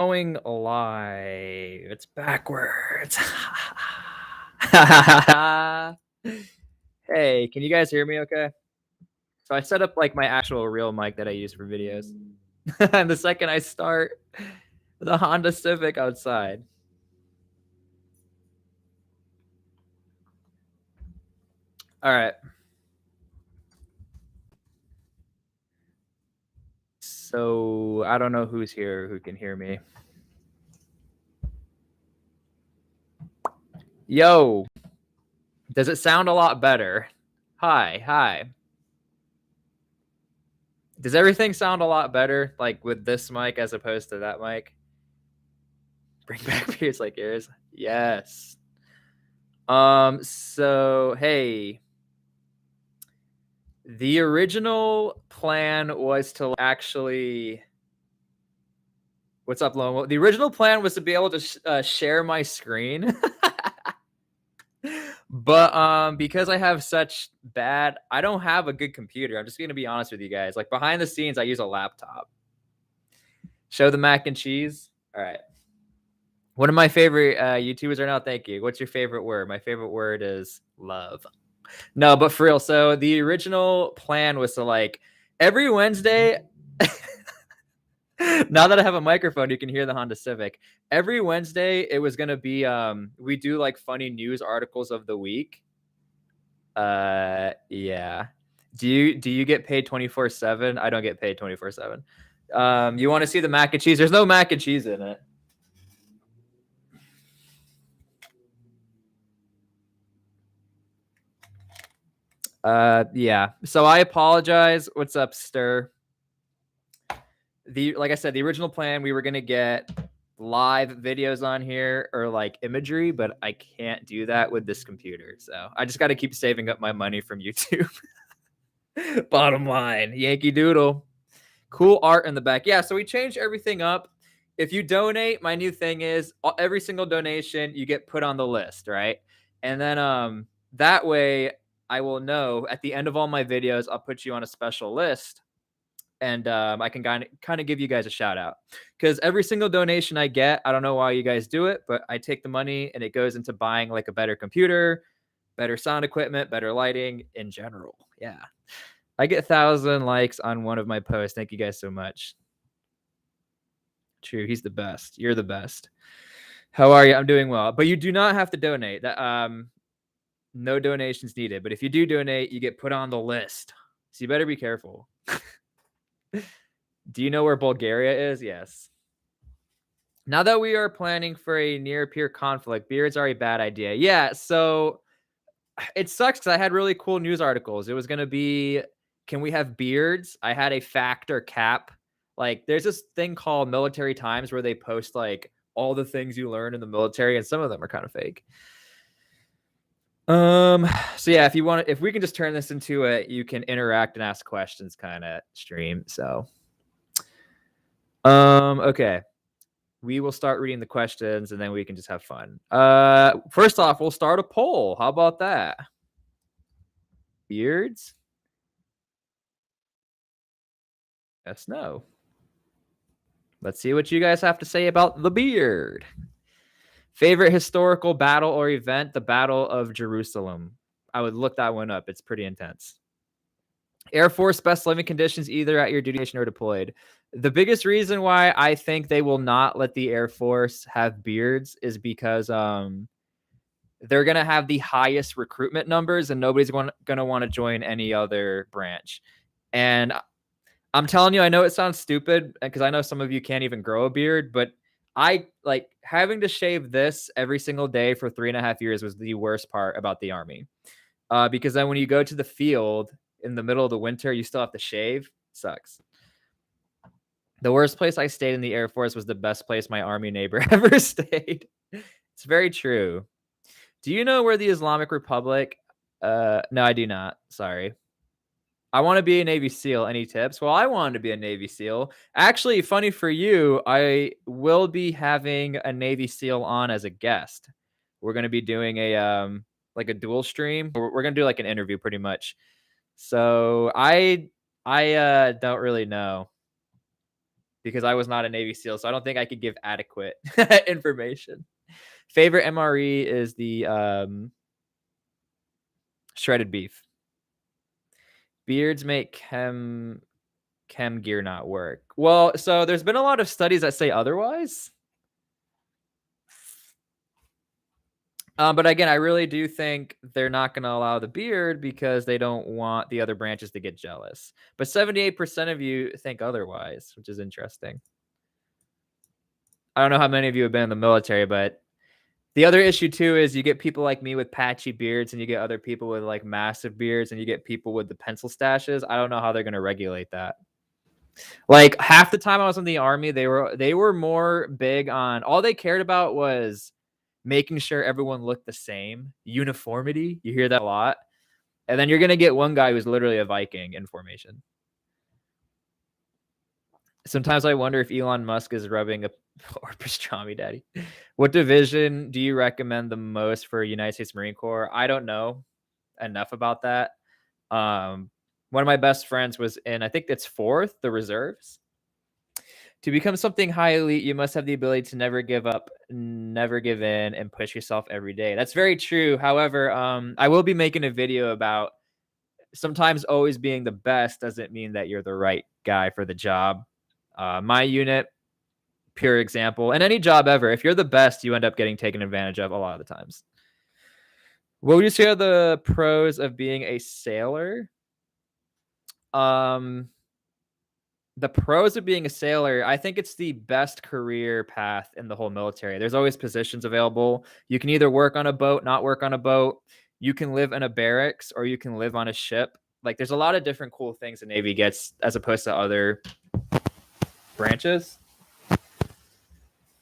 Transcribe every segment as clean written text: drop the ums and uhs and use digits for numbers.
Going live. It's backwards. Hey, can you guys hear me okay? So I set up like my actual real mic that I use for videos. And the second I start the Honda Civic outside. All right. So I don't know who's here who can hear me. Yo. Does it sound a lot better? Hi. Does everything sound a lot better like with this mic as opposed to that mic? Bring back beers like yours. Yes. So hey, the original plan was to actually. What's up, Lone? The original plan was to be able to share my screen, but because I have such bad, I don't have a good computer. I'm just gonna be honest with you guys. Like behind the scenes, I use a laptop. Show the mac and cheese. All right. One of my favorite YouTubers right now. Thank you. What's your favorite word? My favorite word is love. No, but for real. So the original plan was to like every Wednesday. Now that I have a microphone, you can hear the Honda Civic. Every Wednesday, it was gonna be we do like funny news articles of the week. Yeah. Do you get paid 24/7? I don't get paid 24/7. You want to see the mac and cheese? There's no mac and cheese in it. Yeah. So I apologize. What's up, Stir? Like I said, the original plan, we were gonna get live videos on here or like imagery, but I can't do that with this computer. So I just got to keep saving up my money from YouTube. Bottom line, Yankee Doodle. Cool art in the back. Yeah, so we changed everything up. If you donate, my new thing is every single donation you get put on the list, right? And then that way I will know at the end of all my videos, I'll put you on a special list and I can kind of give you guys a shout out because every single donation I get, I don't know why you guys do it, but I take the money and it goes into buying like a better computer, better sound equipment, better lighting in general. Yeah. I get 1,000 likes on one of my posts. Thank you guys so much. True. He's the best. You're the best. How are you? I'm doing well, but you do not have to donate. No donations needed. But if you do donate, you get put on the list. So you better be careful. Do you know where Bulgaria is? Yes. Now that we are planning for a near peer conflict, beards are a bad idea. Yeah, so it sucks because I had really cool news articles. It was going to be, can we have beards? I had a fact or cap. Like, there's this thing called Military Times where they post like all the things you learn in the military, and some of them are kind of fake. So yeah, if we can just turn this into a you can interact and ask questions kind of stream. So okay. We will start reading the questions and then we can just have fun. First off, we'll start a poll. How about that? Beards? Yes, no. Let's see what you guys have to say about the beard. Favorite historical battle or event? The Battle of Jerusalem. I would look that one up. It's pretty intense. Air Force best living conditions either at your duty station or deployed. The biggest reason why I think they will not let the Air Force have beards is because they're going to have the highest recruitment numbers and nobody's going to want to join any other branch. And I'm telling you, I know it sounds stupid because I know some of you can't even grow a beard, but I like having to shave this every single day for 3.5 years was the worst part about the Army. Because then when you go to the field in the middle of the winter, you still have to shave. It sucks. The worst place I stayed in the Air Force was the best place my Army neighbor ever stayed. It's very true. Do you know where the Islamic Republic? No, I do not. Sorry. I want to be a Navy SEAL. Any tips? Well, I wanted to be a Navy SEAL. Actually, funny for you, I will be having a Navy SEAL on as a guest. We're going to be doing a like a dual stream. We're going to do like an interview pretty much. So I don't really know. because I was not a Navy SEAL, so I don't think I could give adequate information. Favorite MRE is the shredded beef. Beards make chem gear not work. Well, so there's been a lot of studies that say otherwise. But again, I really do think they're not going to allow the beard because they don't want the other branches to get jealous. But 78% of you think otherwise, which is interesting. I don't know how many of you have been in the military, but the other issue too is you get people like me with patchy beards, and you get other people with like massive beards, and you get people with the pencil stashes. I don't know how they're going to regulate that. Like half the time I was in the Army, they were more big on, all they cared about was making sure everyone looked the same. Uniformity. You hear that a lot. And then you're going to get one guy who's literally a Viking in formation. Sometimes I wonder if Elon Musk is rubbing a or pastrami daddy. What division do you recommend the most for United States Marine Corps? I don't know enough about that. One of my best friends was in, I think it's 4th, the reserves. To become something high elite, you must have the ability to never give up, never give in, and push yourself every day. That's very true. However, I will be making a video about sometimes always being the best doesn't mean that you're the right guy for the job. My unit, pure example, and any job ever, if you're the best, you end up getting taken advantage of a lot of the times. What would you say are the pros of being a sailor? The pros of being a sailor, I think it's the best career path in the whole military. There's always positions available. You can either work on a boat, not work on a boat. You can live in a barracks, or you can live on a ship. Like there's a lot of different cool things the Navy gets as opposed to other branches.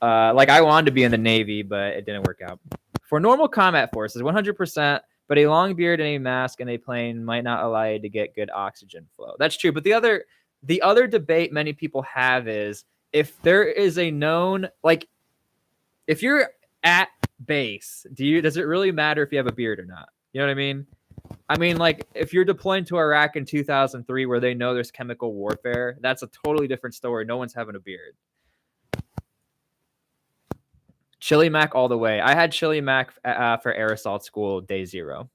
Like I wanted to be in the Navy, but it didn't work out. For normal combat forces, 100%, but a long beard and a mask in a plane might not allow you to get good oxygen flow. That's true. But the other debate many people have is if there is a known, like if you're at base, does it really matter if you have a beard or not? You know what I mean? I mean, like if you're deploying to Iraq in 2003 where they know there's chemical warfare, that's a totally different story. No one's having a beard. Chili Mac all the way. I had Chili Mac for air assault school day 0.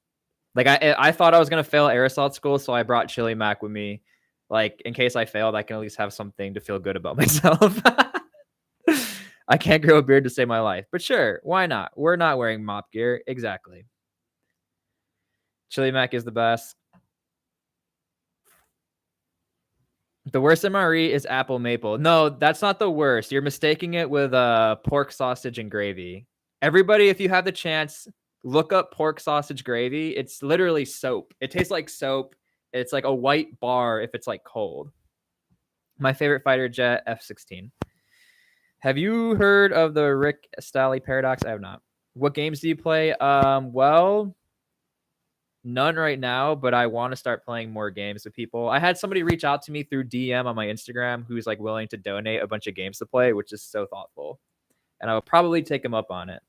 Like I thought I was gonna fail air assault school, so I brought Chili Mac with me. Like in case I failed, I can at least have something to feel good about myself. I can't grow a beard to save my life, but sure, why not? We're not wearing mop gear. Exactly. Chili Mac is the best. The worst MRE is apple maple. No, that's not the worst. You're mistaking it with pork sausage and gravy. Everybody, if you have the chance, look up pork sausage gravy. It's literally soap. It tastes like soap. It's like a white bar if it's like cold. My favorite fighter jet, F-16. Have you heard of the Rick Stanley paradox? I have not. What games do you play? Well, none right now, but I want to start playing more games with people. I had somebody reach out to me through DM on my Instagram who's like willing to donate a bunch of games to play, which is so thoughtful. And I will probably take him up on it.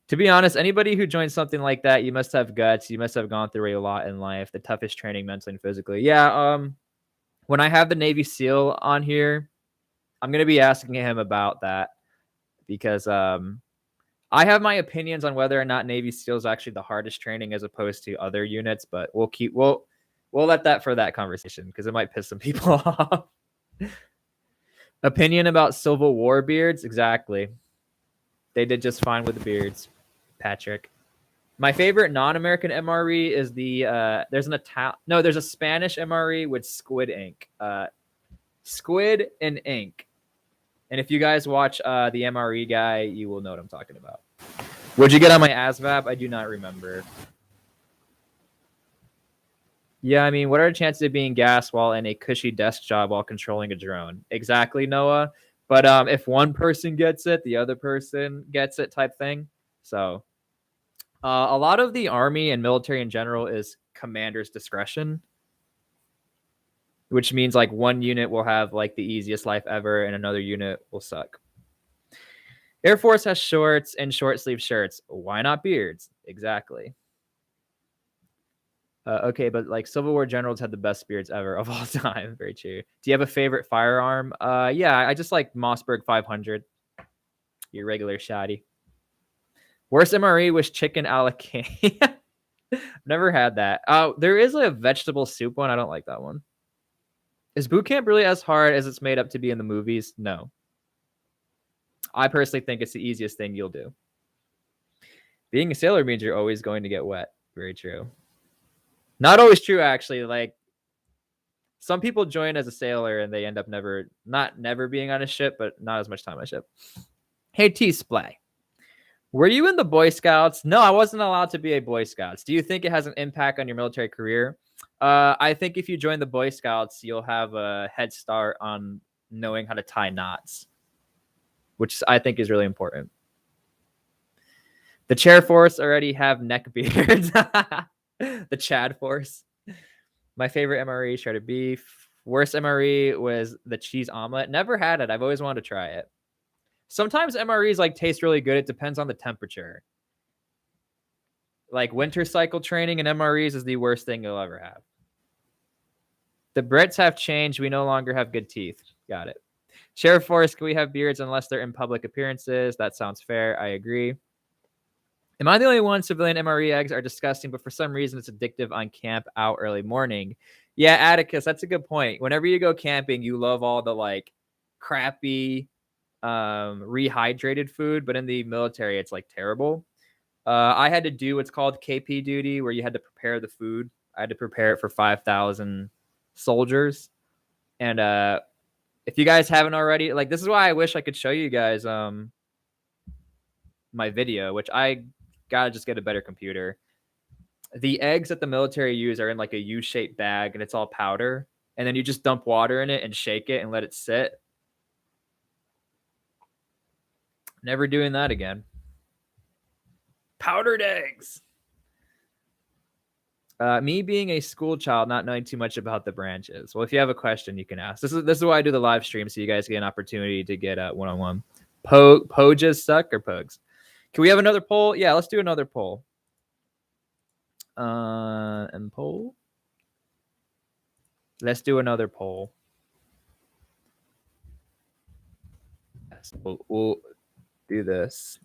To be honest, anybody who joins something like that, you must have guts. You must have gone through a lot in life, the toughest training mentally and physically. Yeah, when I have the Navy SEAL on here, I'm going to be asking him about that because I have my opinions on whether or not Navy SEAL is actually the hardest training as opposed to other units, but we'll let that for that conversation because it might piss some people off. Opinion about Civil War beards? Exactly. They did just fine with the beards, Patrick. My favorite non-American MRE is there's a Spanish MRE with squid ink. Squid and ink. And if you guys watch the MRE guy, you will know what I'm talking about. What'd you get on my ASVAB? I do not remember. Yeah, I mean, what are the chances of being gassed while in a cushy desk job while controlling a drone? Exactly, Noah. But if one person gets it, the other person gets it type thing. So a lot of the Army and military in general is commander's discretion, which means like one unit will have like the easiest life ever and another unit will suck. Air Force has shorts and short sleeve shirts. Why not beards? Exactly. Okay, but like Civil War generals had the best beards ever of all time. Very true. Do you have a favorite firearm? Yeah, I just like Mossberg 500. Your regular shoddy. Worst MRE was chicken a la king. Never had that. There is a vegetable soup one. I don't like that one. Is boot camp really as hard as it's made up to be in the movies? No. I personally think it's the easiest thing you'll do. Being a sailor means you're always going to get wet. Very true. Not always true, actually. Like, some people join as a sailor and they end up never being on a ship, but not as much time on a ship. Hey, T-SPLY. Were you in the Boy Scouts? No, I wasn't allowed to be a Boy Scouts. Do you think it has an impact on your military career? I think if you join the Boy Scouts, you'll have a head start on knowing how to tie knots, which I think is really important. The Chair Force already have neck beards. The Chad Force. My favorite MRE, shredded beef. Worst MRE was the cheese omelet. Never had it. I've always wanted to try it. Sometimes MREs like taste really good. It depends on the temperature. Like winter cycle training and MREs is the worst thing you'll ever have. The Brits have changed. We no longer have good teeth. Got it. Sheriff Force, can we have beards unless they're in public appearances? That sounds fair. I agree. Am I the only one? Civilian MRE eggs are disgusting, but for some reason it's addictive on camp out early morning. Yeah, Atticus, that's a good point. Whenever you go camping, you love all the like crappy rehydrated food, but in the military it's like terrible. I had to do what's called KP duty, where you had to prepare the food. I had to prepare it for 5,000 soldiers. And if you guys haven't already, like, this is why I wish I could show you guys my video, which I gotta just get a better computer. The eggs that the military use are in like a U-shaped bag, and it's all powder, and then you just dump water in it and shake it and let it sit. Never doing that again. Powdered eggs. Me being a school child, not knowing too much about the branches. Well, if you have a question, you can ask. This is why I do the live stream, so you guys get an opportunity to get one-on-one. Poges suck or pugs? Can we have another poll? Yeah, let's do another poll. And poll. Let's do another poll. Yes, we'll do this.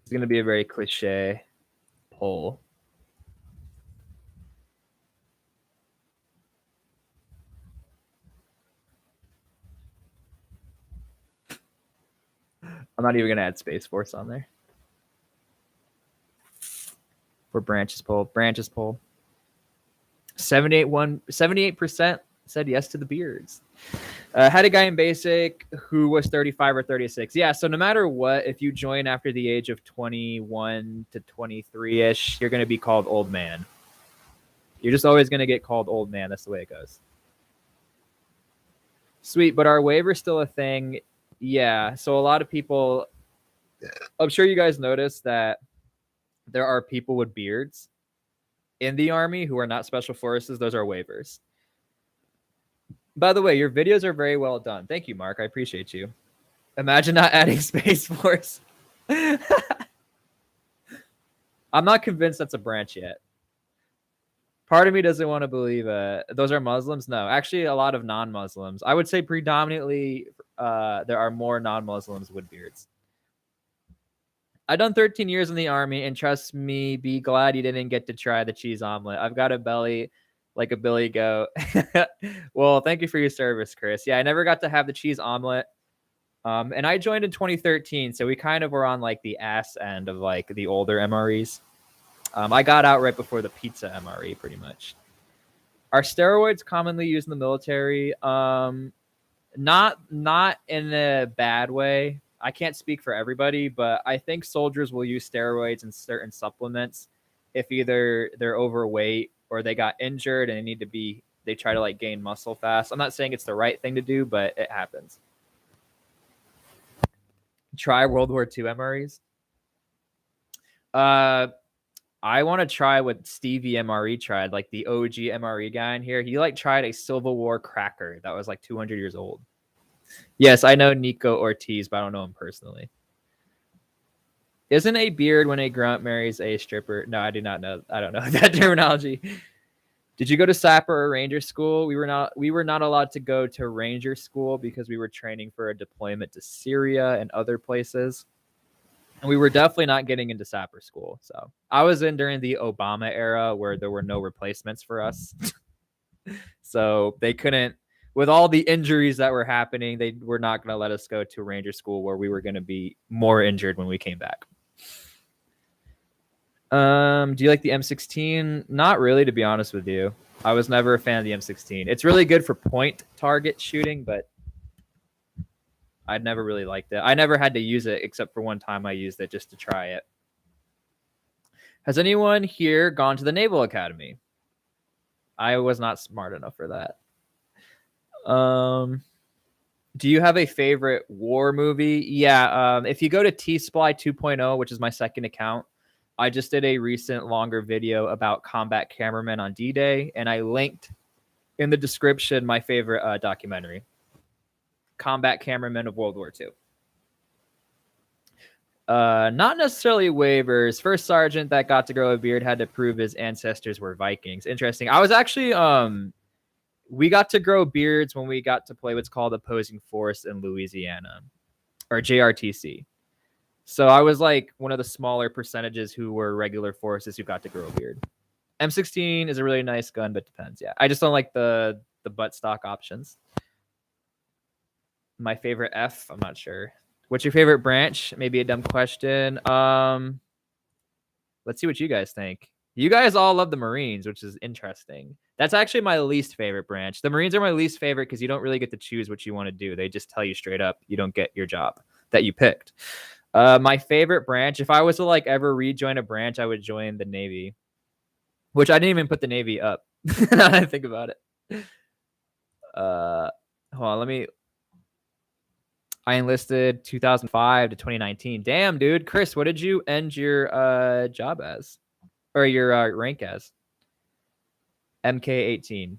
It's going to be a very cliche poll. I'm not even going to add Space Force on there. For branches poll. 78% said yes to the beards. Had a guy in basic who was 35 or 36. Yeah, so no matter what, if you join after the age of 21 to 23-ish, you're going to be called old man. You're just always going to get called old man. That's the way it goes. Sweet, but are waivers still a thing? Yeah, so a lot of people, I'm sure you guys noticed that there are people with beards in the Army who are not special forces. Those are waivers. By the way, your videos are very well done. Thank you, Mark. I appreciate you. Imagine not adding Space Force. I'm not convinced that's a branch yet. Part of me doesn't want to believe those are Muslims. No, actually, a lot of non-Muslims. I would say predominantly there are more non-Muslims with beards. I've done 13 years in the Army, and trust me, be glad you didn't get to try the cheese omelet. I've got a belly like a billy goat. Well, thank you for your service, Chris. Yeah, I never got to have the cheese omelet. And I joined in 2013, so we kind of were on like the ass end of like the older MREs. I got out right before the pizza MRE, pretty much. Are steroids commonly used in the military? Not in a bad way. I can't speak for everybody, but I think soldiers will use steroids and certain supplements if either they're overweight or they got injured and they try to like gain muscle fast. I'm not saying it's the right thing to do, but it happens. Try World War II MREs. I want to try what Stevie MRE tried, like the OG MRE guy in here. He like tried a Civil War cracker that was like 200 years old. Yes, I know Nico Ortiz, but I don't know him personally. Isn't a beard when a grunt marries a stripper? No, I do not know. I don't know that terminology. Did you go to Sapper or Ranger school? We were not allowed to go to Ranger school because we were training for a deployment to Syria and other places. And we were definitely not getting into Sapper school. So I was in during the Obama era where there were no replacements for us. So they couldn't, with all the injuries that were happening, they were not going to let us go to Ranger school where we were going to be more injured when we came back. Do you like the M16? Not really, to be honest with you. I was never a fan of the M16. It's really good for point target shooting, but I'd never really liked it. I never had to use it except for one time I used it just to try it. Has anyone here gone to the Naval Academy? I was not smart enough for that. Do you have a favorite war movie? Yeah. If you go to T-SPLY 2.0, which is my second account, I just did a recent longer video about combat cameramen on D-Day, and I linked in the description my favorite documentary, Combat Cameramen of World War II. Not necessarily waivers. First sergeant that got to grow a beard had to prove his ancestors were Vikings. Interesting. I was actually we got to grow beards when we got to play what's called Opposing Force in Louisiana, or JRTC. So I was like one of the smaller percentages who were regular forces who got to grow a beard. M16 is a really nice gun, but depends. Yeah, I just don't like the butt stock options. My favorite F, I'm not sure. What's your favorite branch? Maybe a dumb question. Let's see what you guys think. You guys all love the Marines, which is interesting. That's actually my least favorite branch. The Marines are my least favorite because you don't really get to choose what you want to do. They just tell you straight up you don't get your job that you picked. My favorite branch, if I was to like ever rejoin a branch, I would join the Navy, which I didn't even put the Navy up. Now that I think about it. Hold on, let me. I enlisted 2005 to 2019. Damn, dude. Chris, what did you end your job as? Or your rank as? MK18.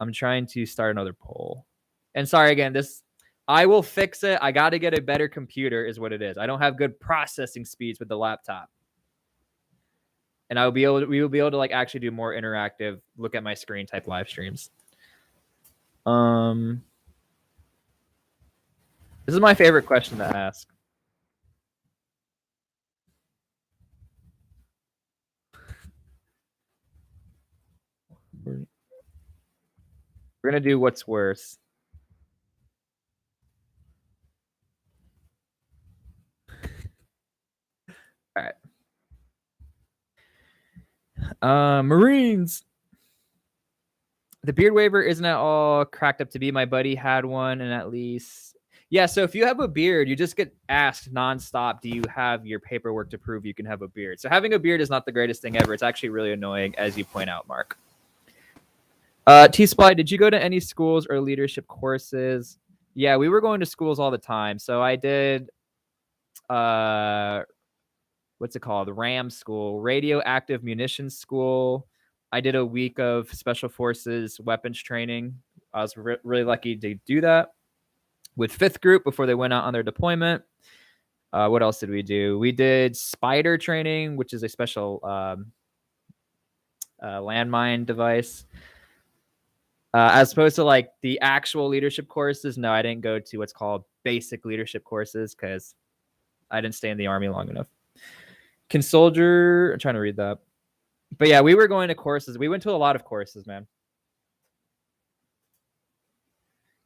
I'm trying to start another poll. And sorry again, this I will fix it. I got to get a better computer is what it is. I don't have good processing speeds with the laptop. And we will be able to like actually do more interactive, look at my screen type live streams. This is my favorite question to ask. We're going to do what's worse. All right. Marines. The beard waiver isn't at all cracked up to be. My buddy had one, and at least... Yeah, so if you have a beard, you just get asked nonstop, do you have your paperwork to prove you can have a beard? So having a beard is not the greatest thing ever. It's actually really annoying, as you point out, Mark. T-SPLY, did you go to any schools or leadership courses? Yeah, we were going to schools all the time. So I did, what's it called? RAM school, radioactive munitions school. I did a week of special forces weapons training. I was really lucky to do that with 5th group before they went out on their deployment. What else did we do? We did spider training, which is a special landmine device. As opposed to like the actual leadership courses, no, I didn't go to what's called basic leadership courses because I didn't stay in the Army long enough. Can soldier, I'm trying to read that. But yeah, we were going to courses. We went to a lot of courses, man.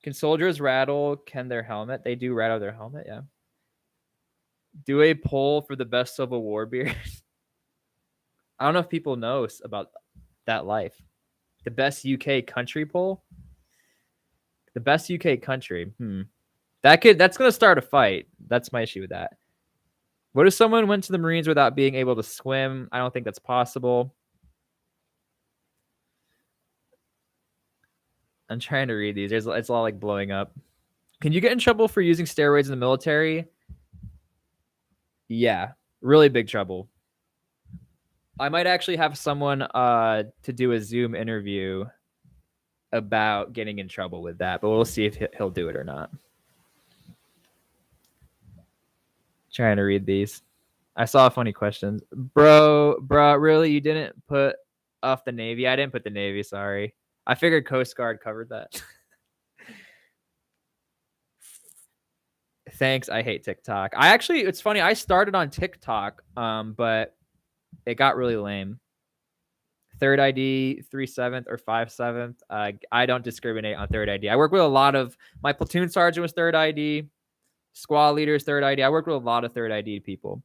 Can soldiers rattle? Can their helmet? They do rattle their helmet, yeah. Do a poll for the best Civil War beard. I don't know if people know about that life. The best UK country poll? The best UK country. That's gonna start a fight. That's my issue with that. What if someone went to the Marines without being able to swim? I don't think that's possible. I'm trying to read these. It's all like blowing up. Can you get in trouble for using steroids in the military? Yeah, really big trouble. I might actually have someone to do a Zoom interview about getting in trouble with that, but we'll see if he'll do it or not. Trying to read these. I saw funny questions. Bro, really? You didn't put off the Navy? I didn't put the Navy, sorry. I figured Coast Guard covered that. Thanks. I hate TikTok. It's funny. I started on TikTok, but it got really lame. Third ID, 3/7 or 5/7. I don't discriminate on third ID. I work with a lot of my platoon sergeant was third ID, squad leaders third ID. I worked with a lot of third ID people,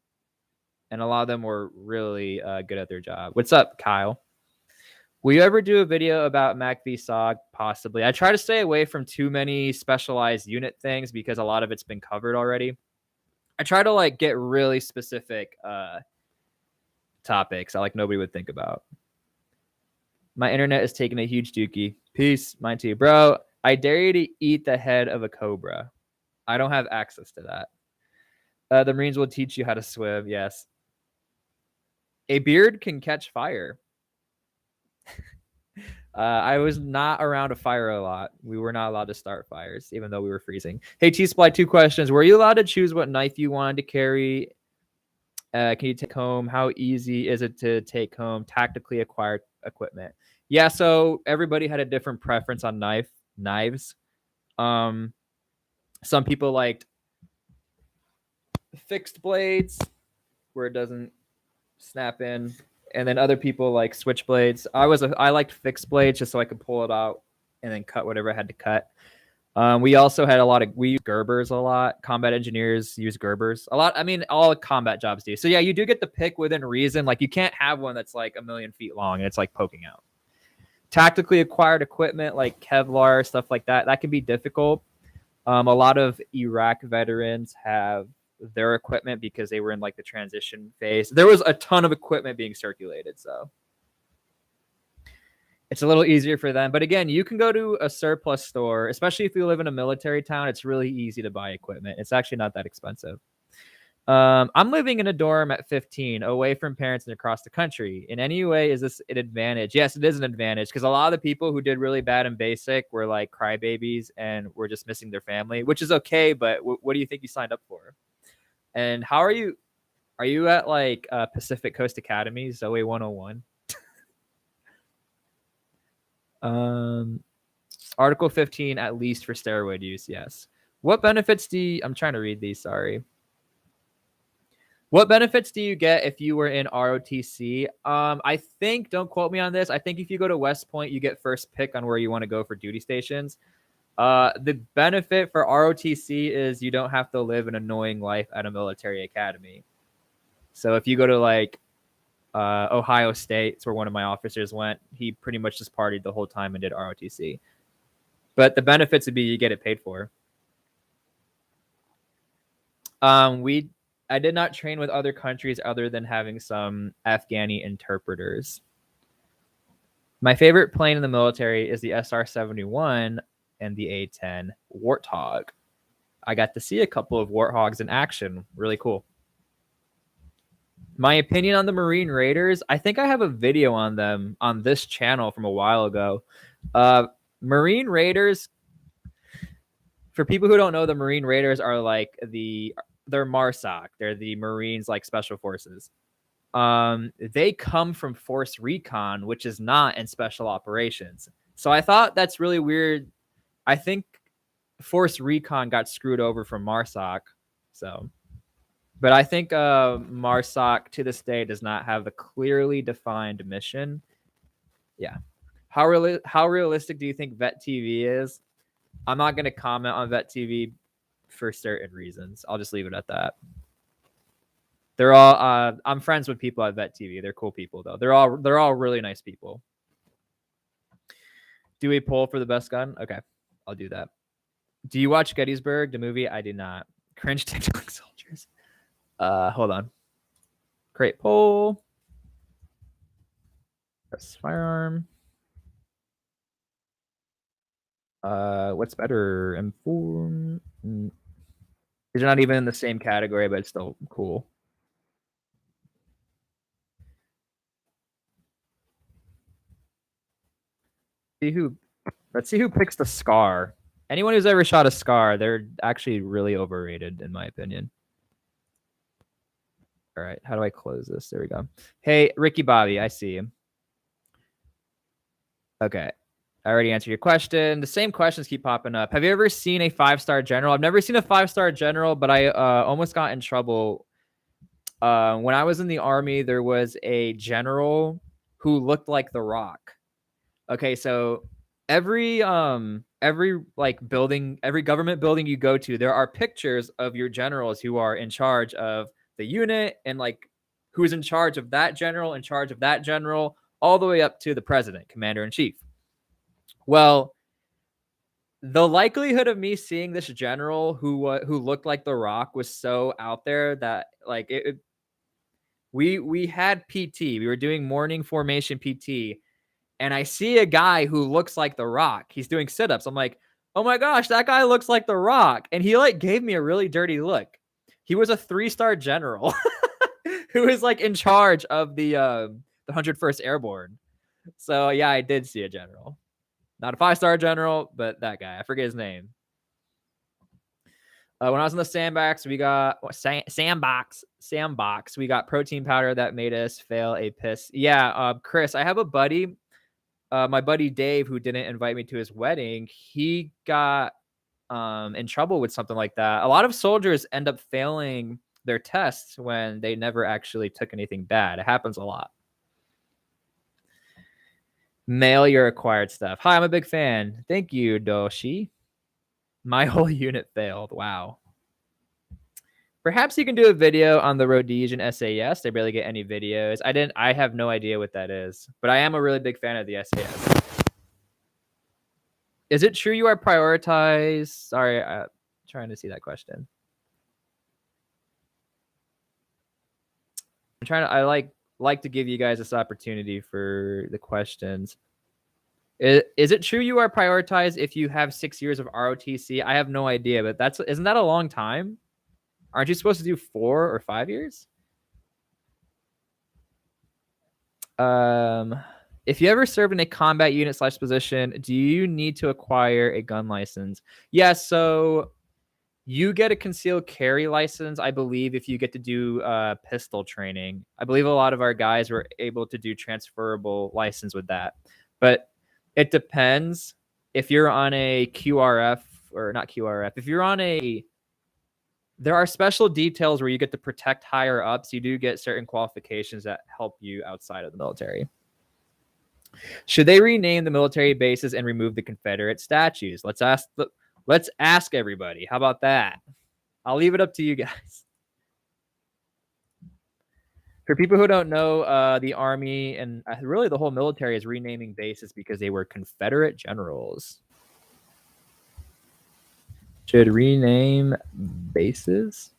and a lot of them were really good at their job. What's up, Kyle? Will you ever do a video about Mac v SOG? Possibly. I try to stay away from too many specialized unit things because a lot of it's been covered already. I try to like get really specific topics I like nobody would think about. My internet is taking a huge dookie. Peace. Mine too. Bro, I dare you to eat the head of a cobra. I don't have access to that. The Marines will teach you how to swim. Yes. A beard can catch fire. I was not around a fire a lot. We were not allowed to start fires, even though we were freezing. Hey, T-SPLY, 2 questions. Were you allowed to choose what knife you wanted to carry? Can you take home? How easy is it to take home tactically acquired equipment? Yeah, so everybody had a different preference on knives. Some people liked fixed blades where it doesn't snap in, and then other people like switchblades. I liked fixed blades just so I could pull it out and then cut whatever I had to cut. We also had we use Gerbers a lot. Combat engineers use Gerbers a lot. I mean, all combat jobs do. So yeah, you do get the pick within reason. Like you can't have one that's like 1,000,000 feet long and it's like poking out. Tactically acquired equipment like Kevlar, stuff like that, that can be difficult. A lot of Iraq veterans have their equipment because they were in like the transition phase. There was a ton of equipment being circulated, so it's a little easier for them. But again, you can go to a surplus store, especially if you live in a military town. It's really easy to buy equipment. It's actually not that expensive. I'm living in a dorm at 15, away from parents and across the country. In any way, is this an advantage? Yes, it is an advantage because a lot of the people who did really bad in basic were like crybabies and were just missing their family, which is okay. But what do you think you signed up for? And how are you? Are you at like Pacific Coast Academy, Zoe 101? Article 15, at least for steroid use. Yes. What benefits do you, I'm trying to read these. Sorry. What benefits do you get if you were in ROTC? I think, don't quote me on this, I think if you go to West Point, you get first pick on where you want to go for duty stations. The benefit for ROTC is you don't have to live an annoying life at a military academy. So if you go to like Ohio State, it's where one of my officers went, he pretty much just partied the whole time and did ROTC. But the benefits would be you get it paid for. I did not train with other countries other than having some Afghani interpreters. My favorite plane in the military is the SR-71 and the A-10 Warthog. I got to see a couple of Warthogs in action. Really cool. My opinion on the Marine Raiders, I think I have a video on them on this channel from a while ago. Marine Raiders, for people who don't know, the Marine Raiders are like they're MARSOC. They're the Marines like Special Forces. They come from Force Recon, which is not in Special Operations. So I thought that's really weird. I think Force Recon got screwed over from MARSOC. So, but I think MARSOC to this day does not have a clearly defined mission. Yeah. How realistic do you think Vet TV is? I'm not going to comment on Vet TV for certain reasons. I'll just leave it at that. They're all I'm friends with people at Vet TV. They're cool people though. They're all really nice people. Do a poll for the best gun? Okay, I'll do that. Do you watch Gettysburg, the movie? I do not. Cringe TikTok soldiers. Hold on. Create poll. That's firearm. What's better? Inform. These are not even in the same category, but it's still cool. Let's see who picks the SCAR. Anyone who's ever shot a SCAR, they're actually really overrated, in my opinion. All right, how do I close this? There we go. Hey, Ricky Bobby, I see you. Okay. I already answered your question. The same questions keep popping up. Have you ever seen a 5-star general? I've never seen a 5-star general, but I almost got in trouble. When I was in the Army, there was a general who looked like The Rock. Okay, so every like building, every government building you go to, there are pictures of your generals who are in charge of the unit and like who's in charge of that general, in charge of that general, all the way up to the president, commander in chief. Well, the likelihood of me seeing this general who looked like The Rock was so out there that like we had PT. We were doing morning formation PT, and I see a guy who looks like The Rock. He's doing sit-ups. I'm like, oh my gosh, that guy looks like The Rock, and he like gave me a really dirty look. He was a 3-star general who was like in charge of the 101st Airborne. So yeah, I did see a general. Not a 5-star general, but that guy. I forget his name. When I was in the sandbox, we got sandbox. We got protein powder that made us fail a piss. Yeah, Chris, I have a buddy, my buddy Dave, who didn't invite me to his wedding. He got in trouble with something like that. A lot of soldiers end up failing their tests when they never actually took anything bad. It happens a lot. Mail your acquired stuff. Hi, I'm a big fan. Thank you, Doshi. My whole unit failed. Wow. Perhaps you can do a video on the Rhodesian SAS. They barely get any videos. I have no idea what that is, but I am a really big fan of the SAS. Is it true you are prioritized? Sorry, I'm trying to see that question. I like to give you guys this opportunity for the questions. Is it true you are prioritized if you have 6 years of ROTC? I have no idea, but isn't that a long time? Aren't you supposed to do 4 or 5 years? If you ever served in a combat unit / position, do you need to acquire a gun license? Yeah, so you get a concealed carry license, I believe, if you get to do pistol training. I believe a lot of our guys were able to do transferable license with that. But it depends. If you're on a QRF, or not QRF, if you're on a... There are special details where you get to protect higher ups. You do get certain qualifications that help you outside of the military. Should they rename the military bases and remove the Confederate statues? Let's ask everybody. How about that? I'll leave it up to you guys. For people who don't know, the Army and really the whole military is renaming bases because they were Confederate generals. Should rename bases?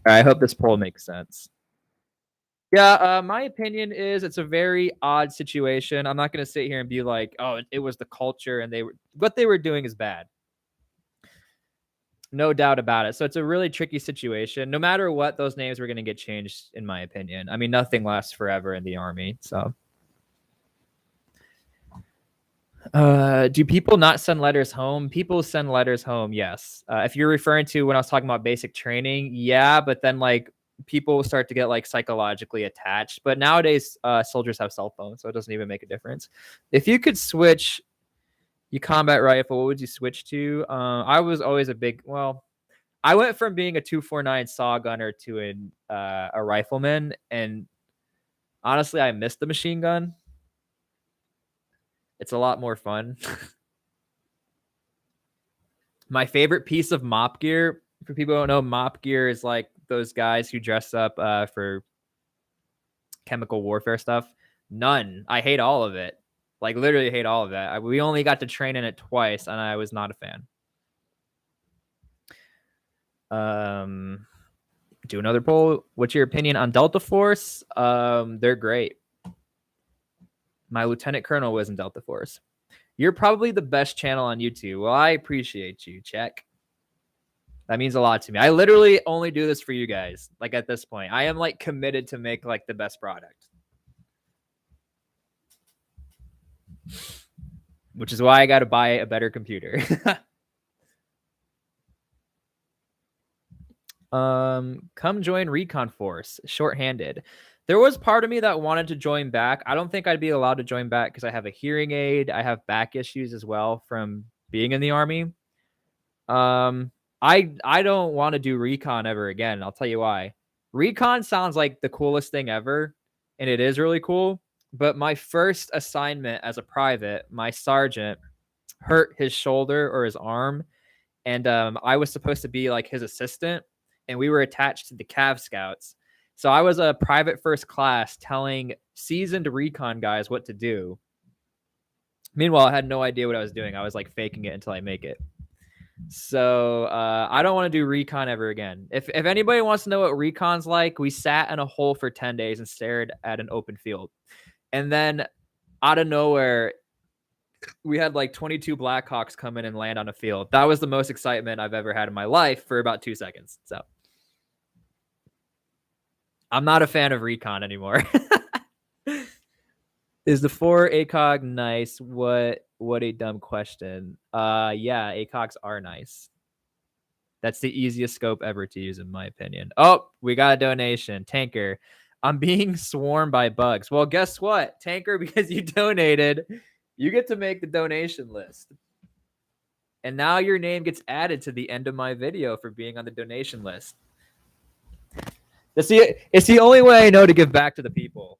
I hope this poll makes sense. Yeah, my opinion is it's a very odd situation. I'm not going to sit here and be like, oh, it was the culture and what they were doing is bad. No doubt about it. So it's a really tricky situation. No matter what, those names were going to get changed, in my opinion. I mean, nothing lasts forever in the Army. So, do people not send letters home? People send letters home, yes. If you're referring to when I was talking about basic training, yeah, but then like people start to get like psychologically attached. But nowadays, soldiers have cell phones, so it doesn't even make a difference. If you could switch your combat rifle, what would you switch to? I was always I went from being a 249 saw gunner to a rifleman, and honestly, I missed the machine gun. It's a lot more fun. My favorite piece of mop gear, for people who don't know, mop gear is like those guys who dress up for chemical warfare stuff. None. I hate all of it. Like literally hate all of that. We only got to train in it twice, and I was not a fan. Do another poll. What's your opinion on Delta Force? They're great. My lieutenant colonel was in Delta Force. You're probably the best channel on YouTube. Well, I appreciate you. Check. That means a lot to me. I literally only do this for you guys. Like at this point, I am like committed to make like the best product, which is why I got to buy a better computer. Come join Recon Force, shorthanded. There was part of me that wanted to join back. I don't think I'd be allowed to join back because I have a hearing aid. I have back issues as well from being in the Army. I don't want to do Recon ever again. I'll tell you why. Recon sounds like the coolest thing ever, and it is really cool. But my first assignment as a private, my sergeant hurt his shoulder or his arm, and I was supposed to be like his assistant, and we were attached to the Cav Scouts. So I was a private first class telling seasoned Recon guys what to do. Meanwhile, I had no idea what I was doing. I was like faking it until I make it. So I don't want to do Recon ever again. If anybody wants to know what Recon's like, we sat in a hole for 10 days and stared at an open field. And then out of nowhere, we had like 22 Blackhawks come in and land on a field. That was the most excitement I've ever had in my life for about 2 seconds. So I'm not a fan of Recon anymore. Is the 4 ACOG nice? What a dumb question. Yeah, ACOGs are nice. That's the easiest scope ever to use, in my opinion. Oh, we got a donation. Tanker, I'm being swarmed by bugs. Well, guess what? Tanker, because you donated, you get to make the donation list. And now your name gets added to the end of my video for being on the donation list. It's the only way I know to give back to the people.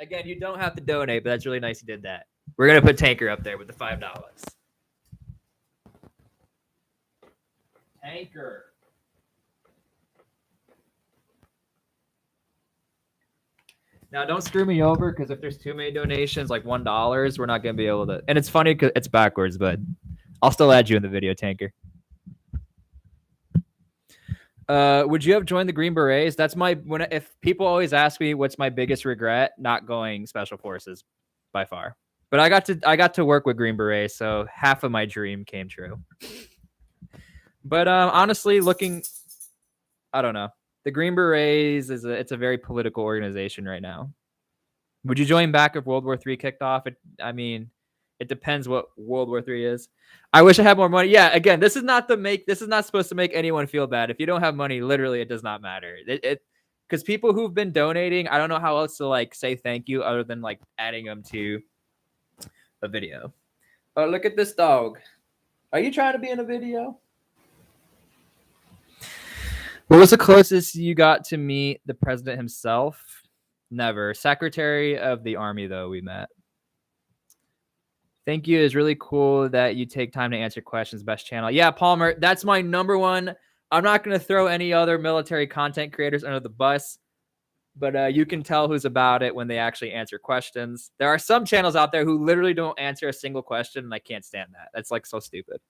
Again, you don't have to donate, but that's really nice you did that. We're going to put Tanker up there with the $5. Tanker. Now, don't screw me over, because if there's too many donations, like $1, we're not going to be able to. And it's funny because it's backwards, but I'll still add you in the video, Tanker. Would you have joined the Green Berets? That's if people always ask me what's my biggest regret, not going Special Forces by far. But I got to work with Green Berets, so half of my dream came true. But honestly, I don't know. The Green Berets it's a very political organization right now. Would you join back if World War III kicked off? It depends what World War III is. I wish I had more money. Yeah, again, this is not supposed to make anyone feel bad. If you don't have money, literally, it does not matter. Because people who've been donating, I don't know how else to like say thank you other than like adding them to a video. Oh, look at this dog. Are you trying to be in a video? What was the closest you got to meet the president himself? Never. Secretary of the Army, though, we met. Thank you. It's really cool that you take time to answer questions. Best channel. Yeah, Palmer, that's my number one. I'm not going to throw any other military content creators under the bus, but you can tell who's about it when they actually answer questions. There are some channels out there who literally don't answer a single question, and I can't stand that. That's like so stupid.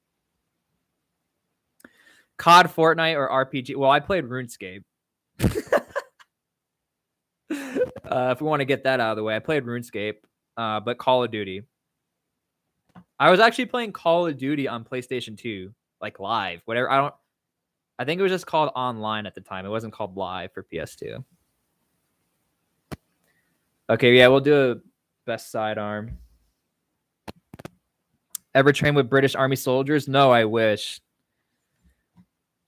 COD, Fortnite, or RPG? Well, I played RuneScape. If we want to get that out of the way, I played RuneScape, but Call of Duty. I was actually playing Call of Duty on PlayStation 2, like live, whatever. I think it was just called online at the time. It wasn't called live for PS2. Okay, yeah, we'll do a best sidearm. Ever train with British Army soldiers? No, I wish.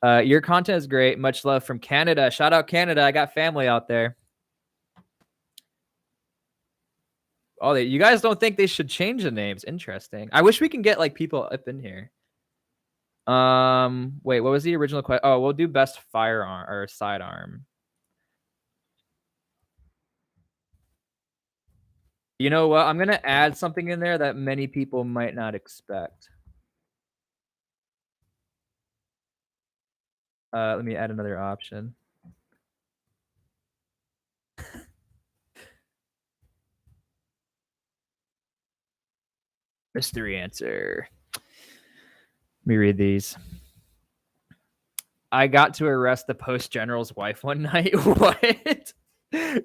Your content is great. Much love from Canada. Shout out Canada. I got family out there. Oh, you guys don't think they should change the names? Interesting. I wish we can get like people up in here. Wait, what was the original question? Oh, we'll do best firearm or sidearm. You know what? I'm gonna add something in there that many people might not expect. Let me add another option. Mystery answer. Let me read these. I got to arrest the post general's wife one night. What?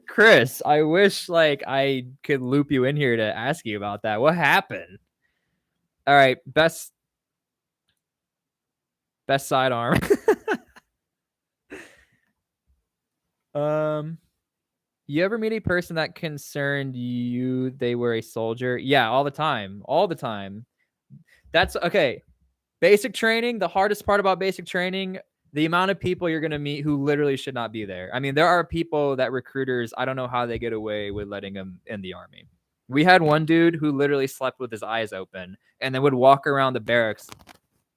Chris, I wish like I could loop you in here to ask you about that. What happened? All right, best sidearm. You ever meet a person that concerned you they were a soldier? Yeah, all the time. All the time. That's okay. Basic training, the hardest part about basic training, the amount of people you're going to meet who literally should not be there. I mean, there are people that recruiters, I don't know how they get away with letting them in the Army. We had one dude who literally slept with his eyes open and then would walk around the barracks.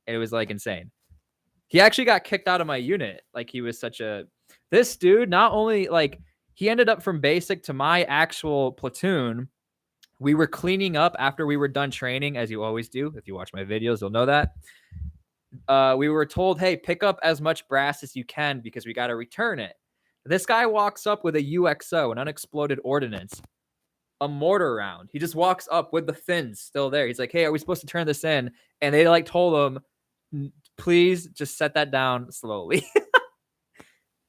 It was like insane. He actually got kicked out of my unit. Like he was this dude, not only like he ended up from basic to my actual platoon. We were cleaning up after we were done training, as you always do. If you watch my videos, you'll know that. We were told, hey, pick up as much brass as you can because we got to return it. This guy walks up with a UXO, an unexploded ordnance, a mortar round. He just walks up with the fins still there. He's like, hey, are we supposed to turn this in? And they like told him, please just set that down slowly.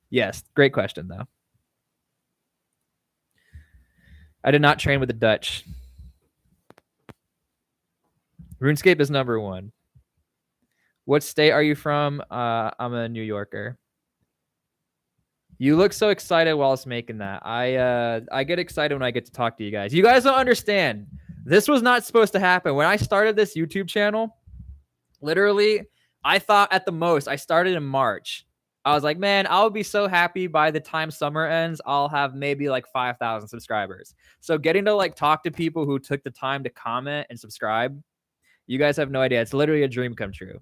Yes, great question, though. I did not train with the Dutch. RuneScape is number 1. What state are you from? I'm a New Yorker. You look so excited while I was making that. I get excited when I get to talk to you guys. You guys don't understand. This was not supposed to happen. When I started this YouTube channel, literally, I thought at the most, I started in March. I was like, man, I'll be so happy by the time summer ends, I'll have maybe like 5,000 subscribers. So getting to like talk to people who took the time to comment and subscribe, you guys have no idea. It's literally a dream come true.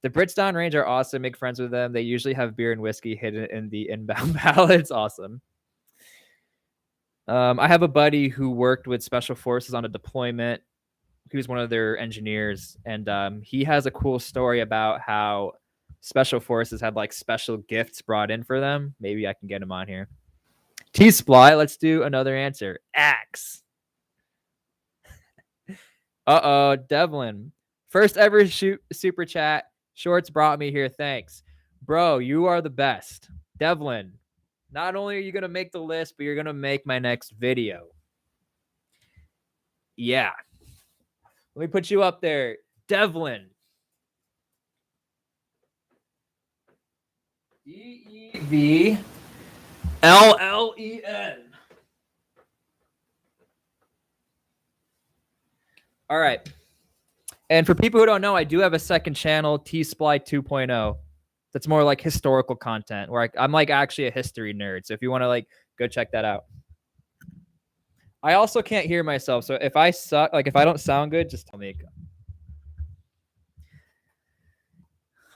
The Brits downrange are awesome. Make friends with them. They usually have beer and whiskey hidden in the inbound ballots. Awesome. I have a buddy who worked with Special Forces on a deployment. He was one of their engineers, and he has a cool story about how Special Forces had like special gifts brought in for them. Maybe I can get him on here. T-SPLY, let's do another answer. Axe. Uh-oh, Devlin. First ever super chat. Shorts brought me here. Thanks. Bro, you are the best. Devlin, not only are you going to make the list, but you're going to make my next video. Yeah. Let me put you up there. Devlin. DEVLLEN. All right. And for people who don't know, I do have a second channel, T-SPLY 2.0. That's more like historical content where I'm like actually a history nerd. So if you want to like go check that out. I also can't hear myself. So if I suck, like if I don't sound good, just tell me.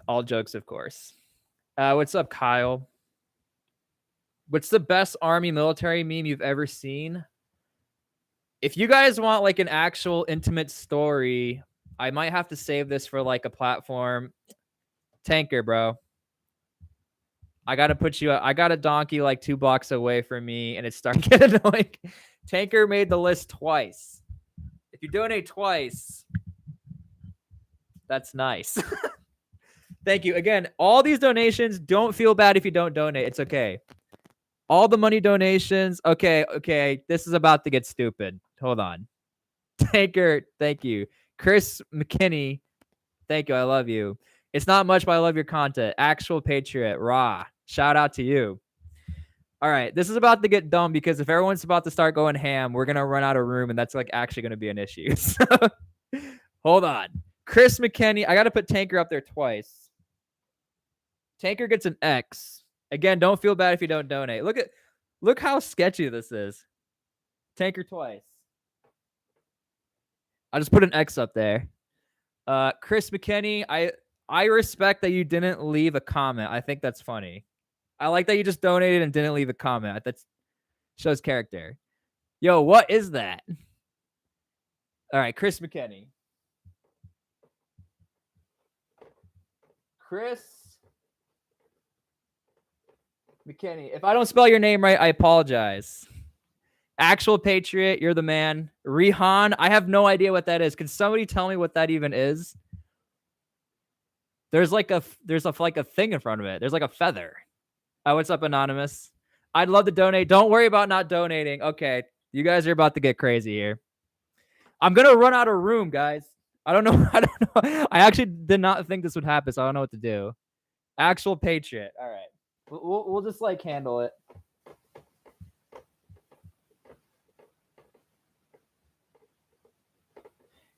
All jokes, of course. What's up, Kyle? What's the best Army military meme you've ever seen? If you guys want like an actual intimate story, I might have to save this for like a platform. Tanker, bro. I got to put you up. I got a donkey like 2 blocks away from me, and it's starting to get annoying. Tanker made the list twice. If you donate twice, that's nice. Thank you. Again, all these donations, don't feel bad if you don't donate. It's okay. All the money donations. Okay. This is about to get stupid. Hold on. Tanker, thank you. Chris McKinney, thank you. I love you. It's not much, but I love your content. Actual Patriot, raw. Shout out to you. All right. This is about to get dumb because if everyone's about to start going ham, we're going to run out of room, and that's like actually going to be an issue. So, hold on. Chris McKinney, I got to put Tanker up there twice. Tanker gets an X. Again, don't feel bad if you don't donate. Look how sketchy this is. Tanker twice. I'll just put an X up there. Chris McKinney, I respect that you didn't leave a comment. I think that's funny. I like that you just donated and didn't leave a comment. That shows character. Yo, what is that? All right, Chris McKinney. Chris McKinney. If I don't spell your name right, I apologize. Actual Patriot, you're the man. Recon, I have no idea what that is. Can somebody tell me what that even is? There's like a thing in front of it. There's like a feather. What's up, Anonymous? I'd love to donate. Don't worry about not donating. Okay, you guys are about to get crazy here. I'm gonna run out of room, guys. I don't know. I actually did not think this would happen, so I don't know what to do. Actual Patriot. All right. We'll just like handle it.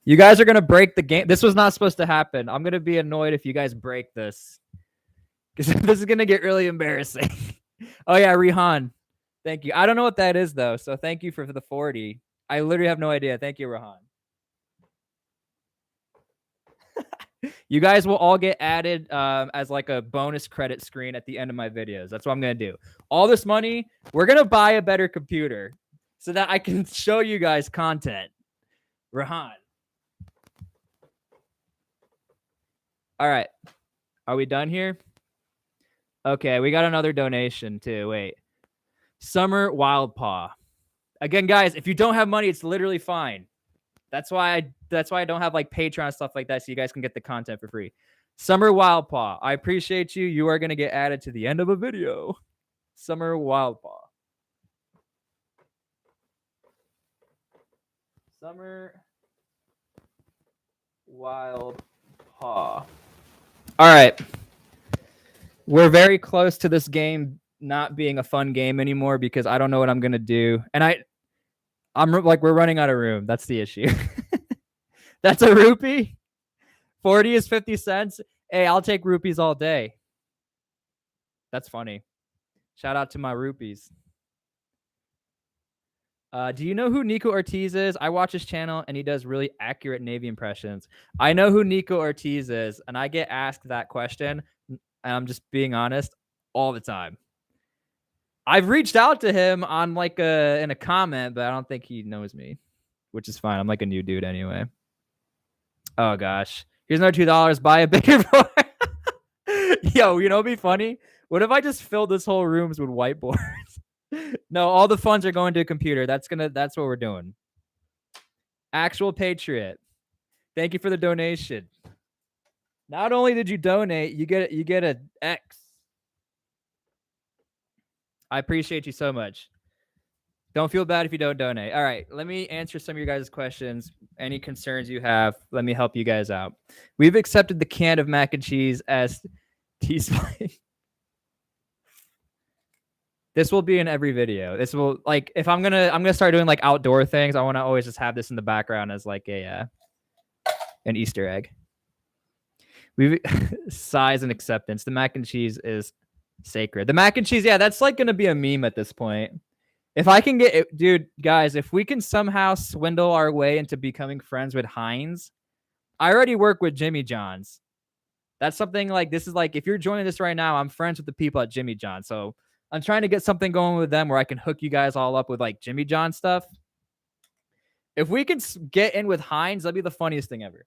You guys are going to break the game. This was not supposed to happen. I'm going to be annoyed if you guys break this. Because this is going to get really embarrassing. Oh, yeah, Rehan. Thank you. I don't know what that is, though. So thank you for the 40. I literally have no idea. Thank you, Rehan. You guys will all get added as like a bonus credit screen at the end of my videos. That's what I'm going to do. All this money, we're going to buy a better computer so that I can show you guys content. Rehan. All right. Are we done here? Okay, we got another donation too. Wait. Summer Wild Paw. Again, guys, if you don't have money, it's literally fine. That's why I don't have like Patreon stuff like that, so you guys can get the content for free. Summer Wild Paw. I appreciate you. You are gonna get added to the end of a video. Summer Wild Paw. Summer Wild Paw. All right. We're very close to this game not being a fun game anymore because I don't know what I'm gonna do, and I'm like we're running out of room. That's the issue. That's a rupee. 40 is 50 cents. Hey, I'll take rupees all day. That's funny. Shout out to my rupees. Do you know who Nico Ortiz is? I watch his channel and he does really accurate Navy impressions. I know who Nico Ortiz is, and I get asked that question, and I'm just being honest, all the time. I've reached out to him on like in a comment, but I don't think he knows me, which is fine. I'm like a new dude anyway. Oh gosh. Here's another $2. Buy a bigger board. Yo, you know, it'd be funny. What if I just filled this whole rooms with whiteboards? No, all the funds are going to a computer. That's what we're doing. Actual Patriot. Thank you for the donation. Not only did you donate, you get an X. I appreciate you so much. Don't feel bad if you don't donate. All right, let me answer some of your guys' questions. Any concerns you have, let me help you guys out. We've accepted the can of mac and cheese as T-SPLY. This will be in every video. This will, like, if I'm gonna start doing like outdoor things, I want to always just have this in the background as like a an Easter egg. We've size and acceptance. The mac and cheese is sacred. The mac and cheese, yeah, that's like gonna be a meme at this point. If I can get it, dude, guys, if we can somehow swindle our way into becoming friends with Heinz, I already work with Jimmy John's. That's something like, this is like, if you're joining this right now, I'm friends with the people at Jimmy John. So I'm trying to get something going with them where I can hook you guys all up with like Jimmy John stuff. If we can get in with Heinz, that'd be the funniest thing ever.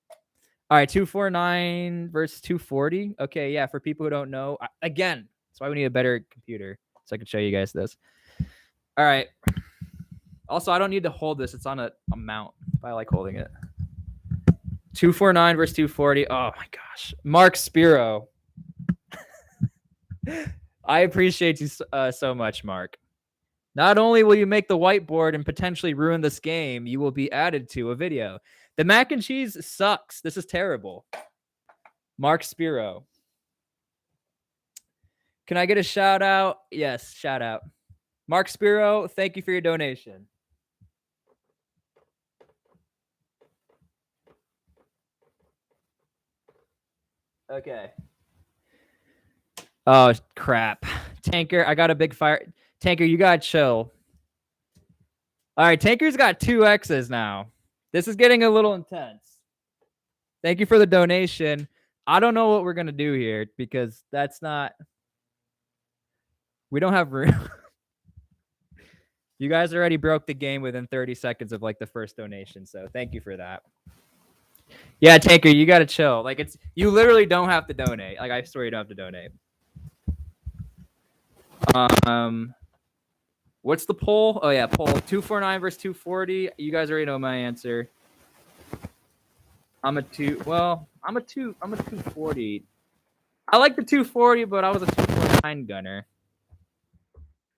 All right, 249 versus 240. Okay, yeah, for people who don't know, again, that's why we need a better computer so I can show you guys this. All right. Also, I don't need to hold this. It's on a mount. I like holding it. 249 versus 240. Oh my gosh. Mark Spiro. I appreciate you so much, Mark. Not only will you make the whiteboard and potentially ruin this game, you will be added to a video. The mac and cheese sucks. This is terrible. Mark Spiro. Can I get a shout out? Yes, shout out. Mark Spiro, thank you for your donation. Okay. Oh, crap. Tanker, I got a big fire. Tanker, you got to chill. All right, Tanker's got 2 X's now. This is getting a little intense. Thank you for the donation. I don't know what we're going to do here because that's not... We don't have room. You guys already broke the game within 30 seconds of like the first donation, so thank you for that. Yeah, Tanker, you gotta chill. Like you literally don't have to donate. Like I swear you don't have to donate. What's the poll? Oh yeah, poll 249 versus 240. You guys already know my answer. I'm a 240. I like the 240, but I was a 249 gunner.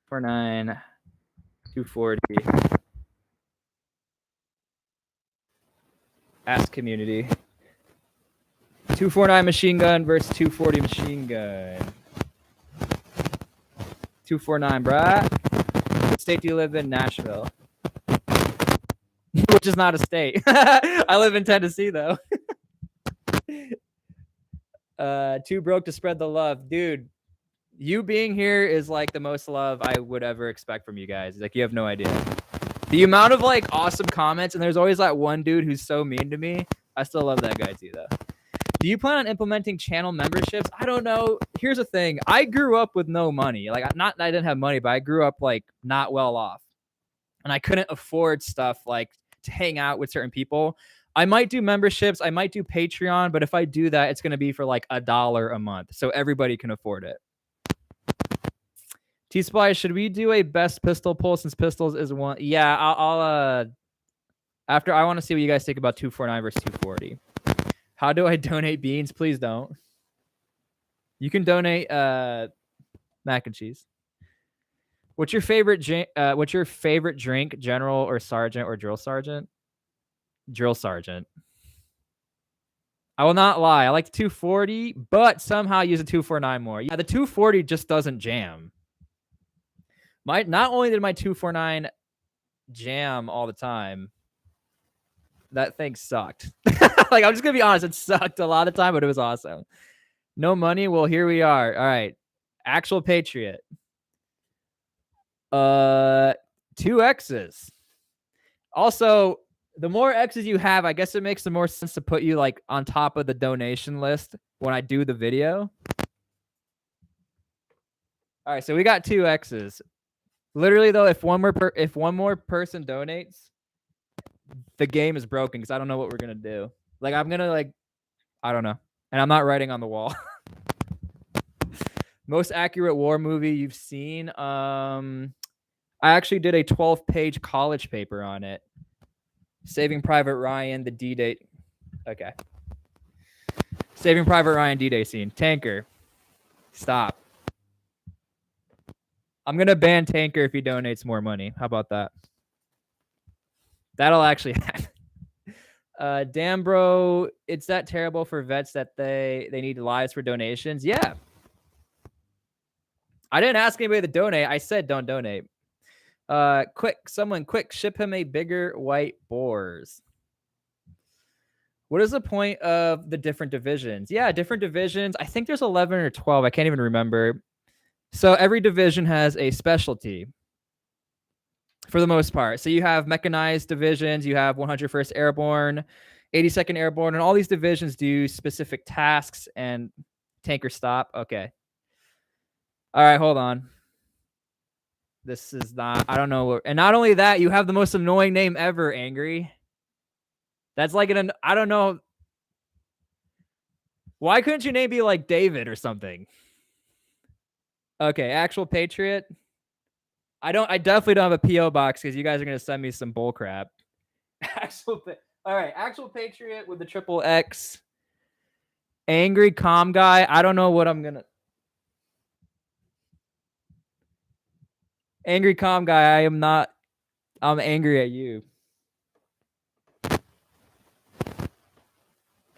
49. 240. Ask community. 249 machine gun versus 240 machine gun. 249, bruh. What state do you live in? Nashville. Which is not a state. I live in Tennessee, though. Too broke to spread the love. Dude, You being here is like the most love I would ever expect from you guys. Like, you have no idea. The amount of like awesome comments, and there's always that one dude who's so mean to me. I still love that guy too, though. Do you plan on implementing channel memberships? I don't know. Here's the thing. I grew up with no money. Like, not that I didn't have money, but I grew up like not well off. And I couldn't afford stuff like to hang out with certain people. I might do memberships. I might do Patreon, but if I do that, it's going to be for like $1 a month. So everybody can afford it. T-SPLY, should we do a best pistol pull since pistols is one? Yeah, I'll after I want to see what you guys think about 249 versus 240. How do I donate beans? Please don't. You can donate mac and cheese. What's your favorite drink, General or Sergeant or Drill Sergeant? Drill Sergeant. I will not lie. I like the 240, but somehow use the 249 more. Yeah, the 240 just doesn't jam. Not only did my 249 jam all the time, that thing sucked. Like, I'm just gonna be honest, it sucked a lot of time, but it was awesome. No money. Well, here we are. All right, actual Patriot. 2 X's. Also, the more X's you have, I guess it makes the more sense to put you like on top of the donation list when I do the video. All right, so we got 2 X's. Literally though, if one more person donates, the game is broken because I don't know what we're gonna do. Like, I'm gonna like, I don't know, and I'm not writing on the wall. Most accurate war movie you've seen? I actually did a 12-page college paper on it. Saving Private Ryan, the D-Day. Okay. Saving Private Ryan D-Day scene. Tanker. Stop. I'm going to ban Tanker if he donates more money. How about that? That'll actually happen. Damn, bro. It's that terrible for vets that they need lives for donations. Yeah. I didn't ask anybody to donate. I said don't donate. Someone quick, ship him a bigger white boars. What is the point of the different divisions? Yeah, different divisions. I think there's 11 or 12. I can't even remember. So every division has a specialty for the most part. So you have mechanized divisions. You have 101st Airborne, 82nd Airborne, and all these divisions do specific tasks. And Tanker, stop. Okay. All right, hold on. This is not, I don't know. And not only that, you have the most annoying name ever, Angry. That's like I don't know. Why couldn't your name be like David or something? Okay, actual Patriot. I definitely don't have a P.O. box because you guys are going to send me some bull crap. All right, actual Patriot with the triple X. Angry calm guy. I don't know what I'm going to. Angry calm guy, I am not. I'm angry at you.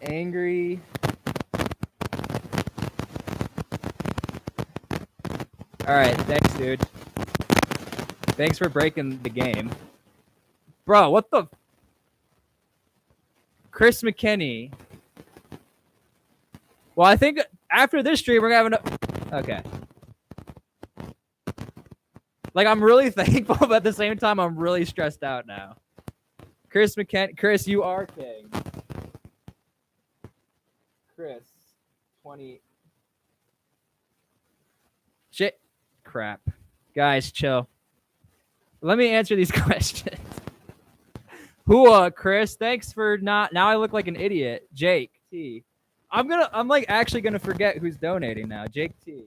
Angry. All right, thanks, dude. Thanks for breaking the game. Bro, what the? Chris McKinney. Well, I think after this stream, we're going to have okay. Like, I'm really thankful, but at the same time, I'm really stressed out now. Chris McKinney. Chris, you are king. Chris, 20. Shit. Crap. Guys, chill. Let me answer these questions. Chris, thanks for not. Now I look like an idiot. Jake T. I'm like actually gonna forget who's donating now. Jake T.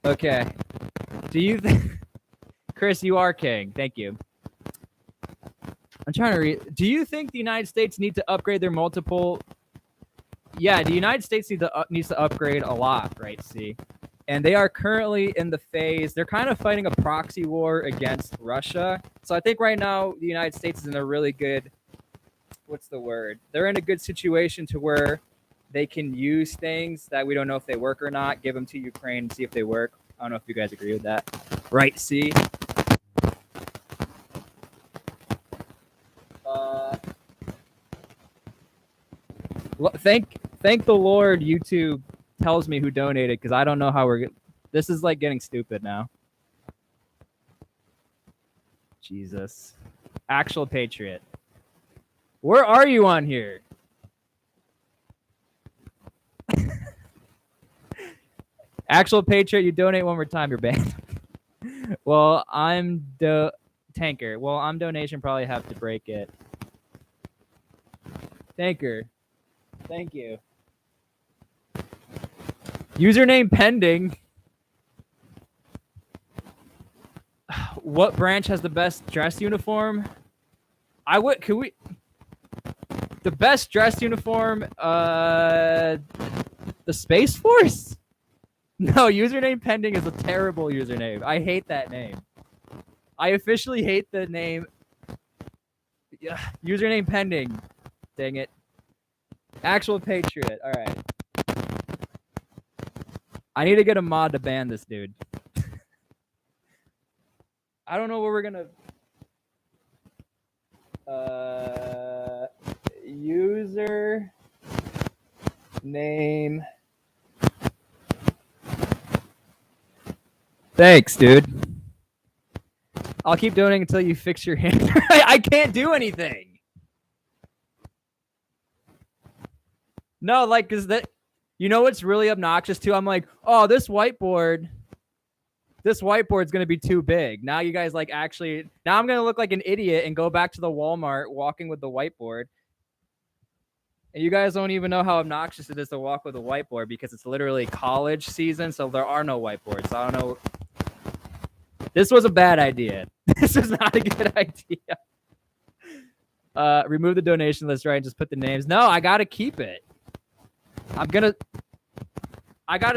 Okay. Do you think Chris, you are king. Thank you. I'm trying to read. Do you think the United States need to upgrade their multiple? Yeah, the United States needs to upgrade a lot, right? See, and they are currently in the phase. They're kind of fighting a proxy war against Russia. So I think right now the United States is in a really good. What's the word? They're in a good situation to where they can use things that we don't know if they work or not. Give them to Ukraine and see if they work. I don't know if you guys agree with that. Right? See. Thank the Lord YouTube tells me who donated, because I don't know how we're. This is like getting stupid now. Jesus. Actual Patriot. Where are you on here? Actual Patriot, you donate one more time, you're banned. Well, I'm Tanker. Well, I'm donation, probably have to break it. Tanker. Thank you. Username pending. What branch has the best dress uniform? Could we the best dress uniform, the Space Force? No, username pending is a terrible username. I hate that name. I officially hate the name. Yeah, username pending. Dang it. Actual Patriot. All right. I need to get a mod to ban this dude. I don't know what we're gonna. User name. Thanks, dude. I'll keep doing it until you fix your hand. I can't do anything. No, like, cause that, you know what's really obnoxious too? I'm like, oh, this whiteboard's gonna be too big. Now you guys like actually, now I'm gonna look like an idiot and go back to the Walmart walking with the whiteboard. And you guys don't even know how obnoxious it is to walk with a whiteboard, because it's literally college season, so there are no whiteboards. So I don't know. This was a bad idea. This is not a good idea. Remove the donation list, right? And just put the names. No, I gotta keep it. I gotta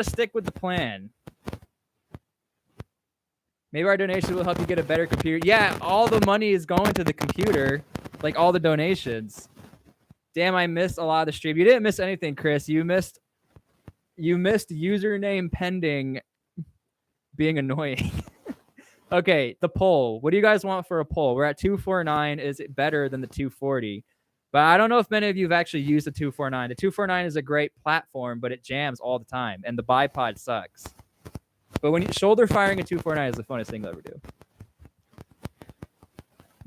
stick with the plan. Maybe our donation will help you get a better computer. Yeah, all the money is going to the computer, like all the donations. Damn, I missed a lot of the stream. You didn't miss anything, Chris. You missed username pending being annoying. Okay, the poll. What do you guys want for a poll? We're at 249. Is it better than the 240? But I don't know if many of you have actually used the 249. The 249 is a great platform, but it jams all the time, and the bipod sucks. But when shoulder firing a 249 is the funnest thing to ever do.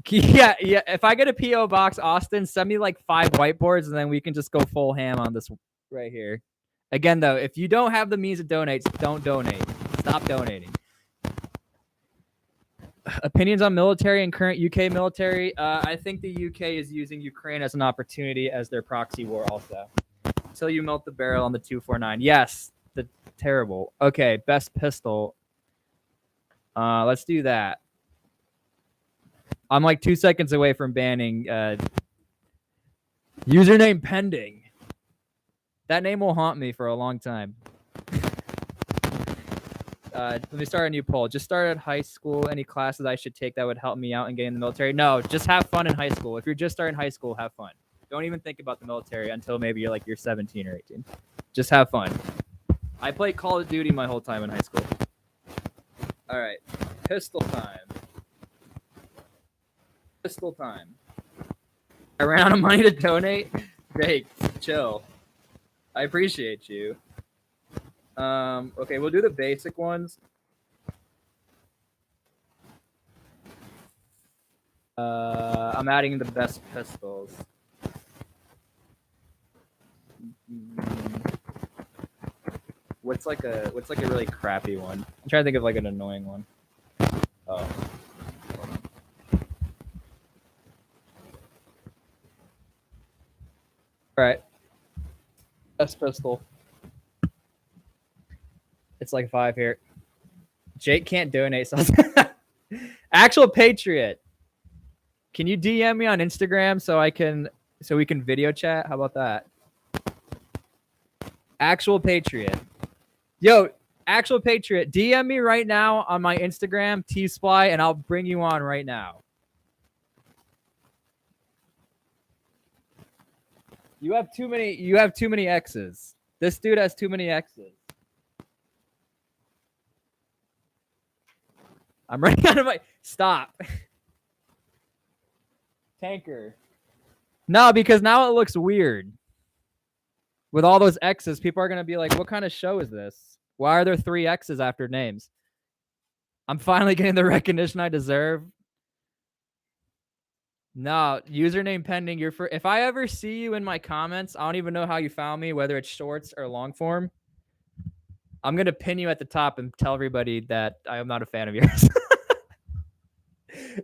Yeah. If I get a PO box, Austin, send me like 5 whiteboards, and then we can just go full ham on this right here. Again, though, if you don't have the means to donate, don't donate. Stop donating. Opinions on military and current UK military. I think the UK is using Ukraine as an opportunity as their proxy war also. Until you melt the barrel on the 249. Yes, the terrible. Okay, best pistol. Let's do that. I'm like 2 seconds away from banning username pending. That name will haunt me for a long time. Let me start a new poll. Just started high school. Any classes I should take that would help me out in getting in the military? No, just have fun in high school. If you're just starting high school, have fun. Don't even think about the military until maybe you're 17 or 18. Just have fun. I played Call of Duty my whole time in high school. All right, pistol time. Pistol time. I ran out of money to donate. Great, chill. I appreciate you. Okay, we'll do the basic ones. I'm adding the best pistols. What's like a really crappy one? I'm trying to think of like an annoying one. Oh. All right. Best pistol. It's like 5 here. Jake can't donate. So Actual Patriot. Can you DM me on Instagram so we can video chat? How about that? Actual Patriot. Yo, Actual Patriot, DM me right now on my Instagram, T-SPLY, and I'll bring you on right now. You have too many X's. This dude has too many X's. I'm running out of my... Stop. Tanker. No, because now it looks weird. With all those X's, people are going to be like, what kind of show is this? Why are there 3 X's after names? I'm finally getting the recognition I deserve. No, username pending. If I ever see you in my comments, I don't even know how you found me, whether it's shorts or long form. I'm going to pin you at the top and tell everybody that I am not a fan of yours.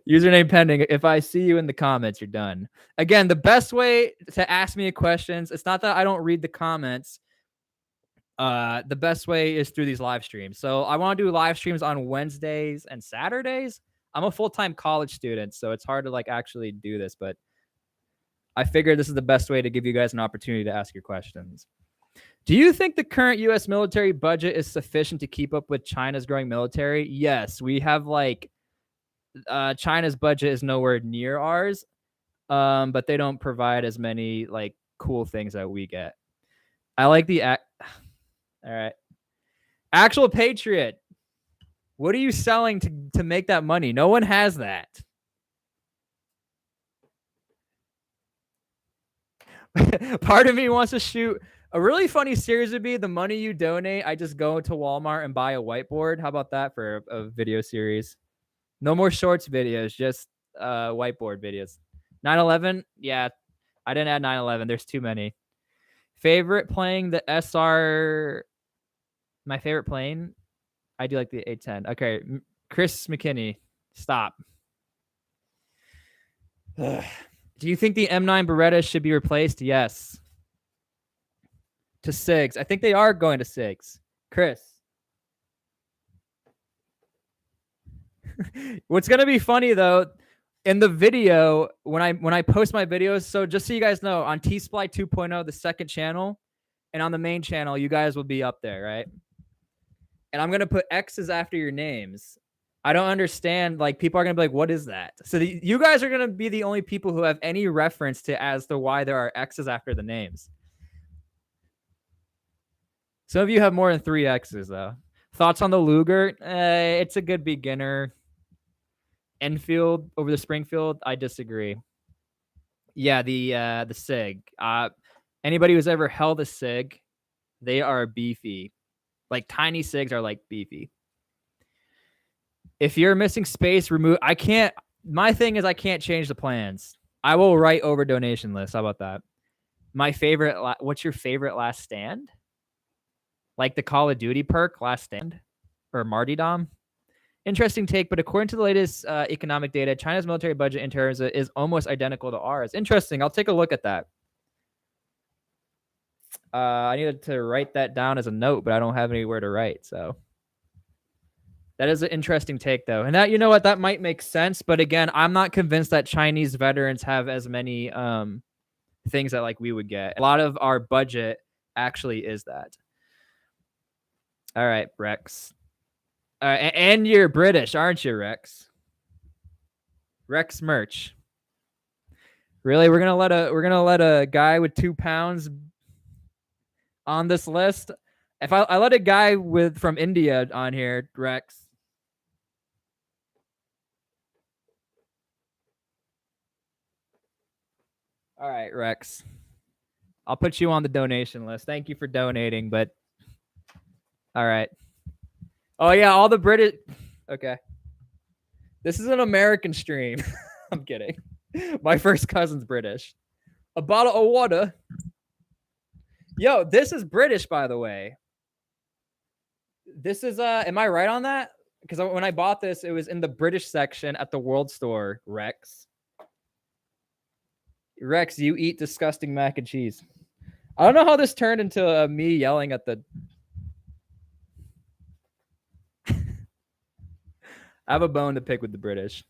Username pending. If I see you in the comments, you're done. Again, the best way to ask me questions, it's not that I don't read the comments. The best way is through these live streams. So I want to do live streams on Wednesdays and Saturdays. I'm a full-time college student, so it's hard to like actually do this, but I figured this is the best way to give you guys an opportunity to ask your questions. Do you think the current U.S. military budget is sufficient to keep up with China's growing military? Yes, we have like China's budget is nowhere near ours, but they don't provide as many like cool things that we get. I like the all right. Actual Patriot. What are you selling to make that money? No one has that. Part of me wants to shoot a really funny series would be the money you donate. I just go to Walmart and buy a whiteboard. How about that for a video series? No more shorts videos, just whiteboard videos. 9/11? Yeah, I didn't add 9/11. There's too many. Favorite playing the SR. My favorite plane? I do like the A10. Okay, Chris McKinney, stop. Ugh. Do you think the M9 Beretta should be replaced? Yes. To SIGs. I think they are going to SIGs. Chris. What's going to be funny, though, in the video, when I post my videos, so just so you guys know, on T-SPLY 2.0, the second channel, and on the main channel, you guys will be up there, right? And I'm going to put X's after your names. I don't understand. Like, people are going to be like, what is that? So you guys are going to be the only people who have any reference to as to why there are X's after the names. Some of you have more than 3 X's, though. Thoughts on the Luger? It's a good beginner. Enfield over the Springfield? I disagree. Yeah, the SIG. Anybody who's ever held a SIG, they are beefy. Like, tiny SIGs are, like, beefy. If you're missing space, remove. I can't. My thing is I can't change the plans. I will write over donation list. How about that? My favorite. What's your favorite last stand? Like the Call of Duty perk, last stand, or martyrdom. Interesting take, but according to the latest economic data, China's military budget in terms of is almost identical to ours. Interesting. I'll take a look at that. I needed to write that down as a note, but I don't have anywhere to write. So that is an interesting take, though. And that, you know what, that might make sense. But again, I'm not convinced that Chinese veterans have as many things that like we would get. A lot of our budget actually is that. All right, Rex. All right, and you're British, aren't you, Rex? Rex merch. Really, we're gonna let a guy with 2 pounds on this list. If I let a guy from India on here, Rex. All right, Rex. I'll put you on the donation list. Thank you for donating, but all right. Oh yeah, all the British. Okay. This is an American stream. I'm kidding. My first cousin's British. A bottle of water. Yo, this is British, by the way. This is am I right on that? Because when I bought this, it was in the British section at the World Store, Rex. Rex, you eat disgusting mac and cheese. I don't know how this turned into me yelling at the... I have a bone to pick with the British.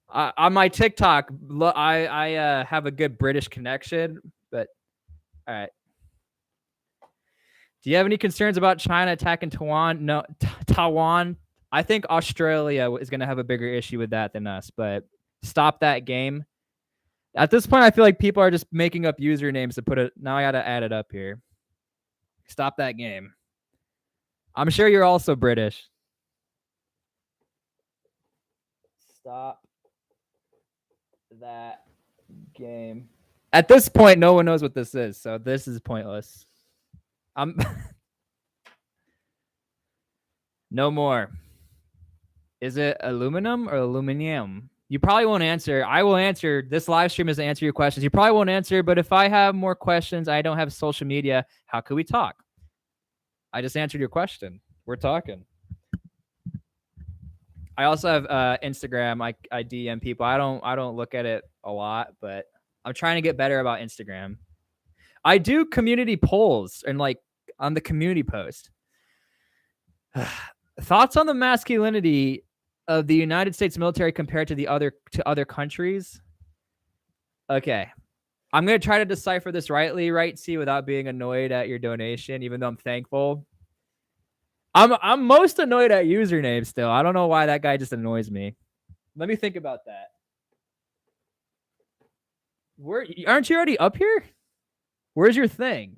On my TikTok, I have a good British connection, but all right. Do you have any concerns about China attacking Taiwan? No, Taiwan. I think Australia is going to have a bigger issue with that than us, but stop that game. At this point, I feel like people are just making up usernames to put it. Now I got to add it up here. Stop that game. I'm sure you're also British. Stop that game. At this point, no one knows what this is, so this is pointless. I'm no more. Is it aluminum or aluminium? You probably won't answer. I will answer. This live stream is to answer your questions. You probably won't answer, but if I have more questions, I don't have social media. How could we talk? I just answered your question. We're talking. I also have Instagram. I DM people. I don't look at it a lot, but I'm trying to get better about Instagram. I do community polls and like on the community post. Thoughts on the masculinity of the United States military compared to the other countries? Okay. I'm going to try to decipher this rightly, right, C, without being annoyed at your donation, even though I'm thankful. I'm most annoyed at username still. I don't know why that guy just annoys me. Let me think about that. Aren't you already up here? Where's your thing?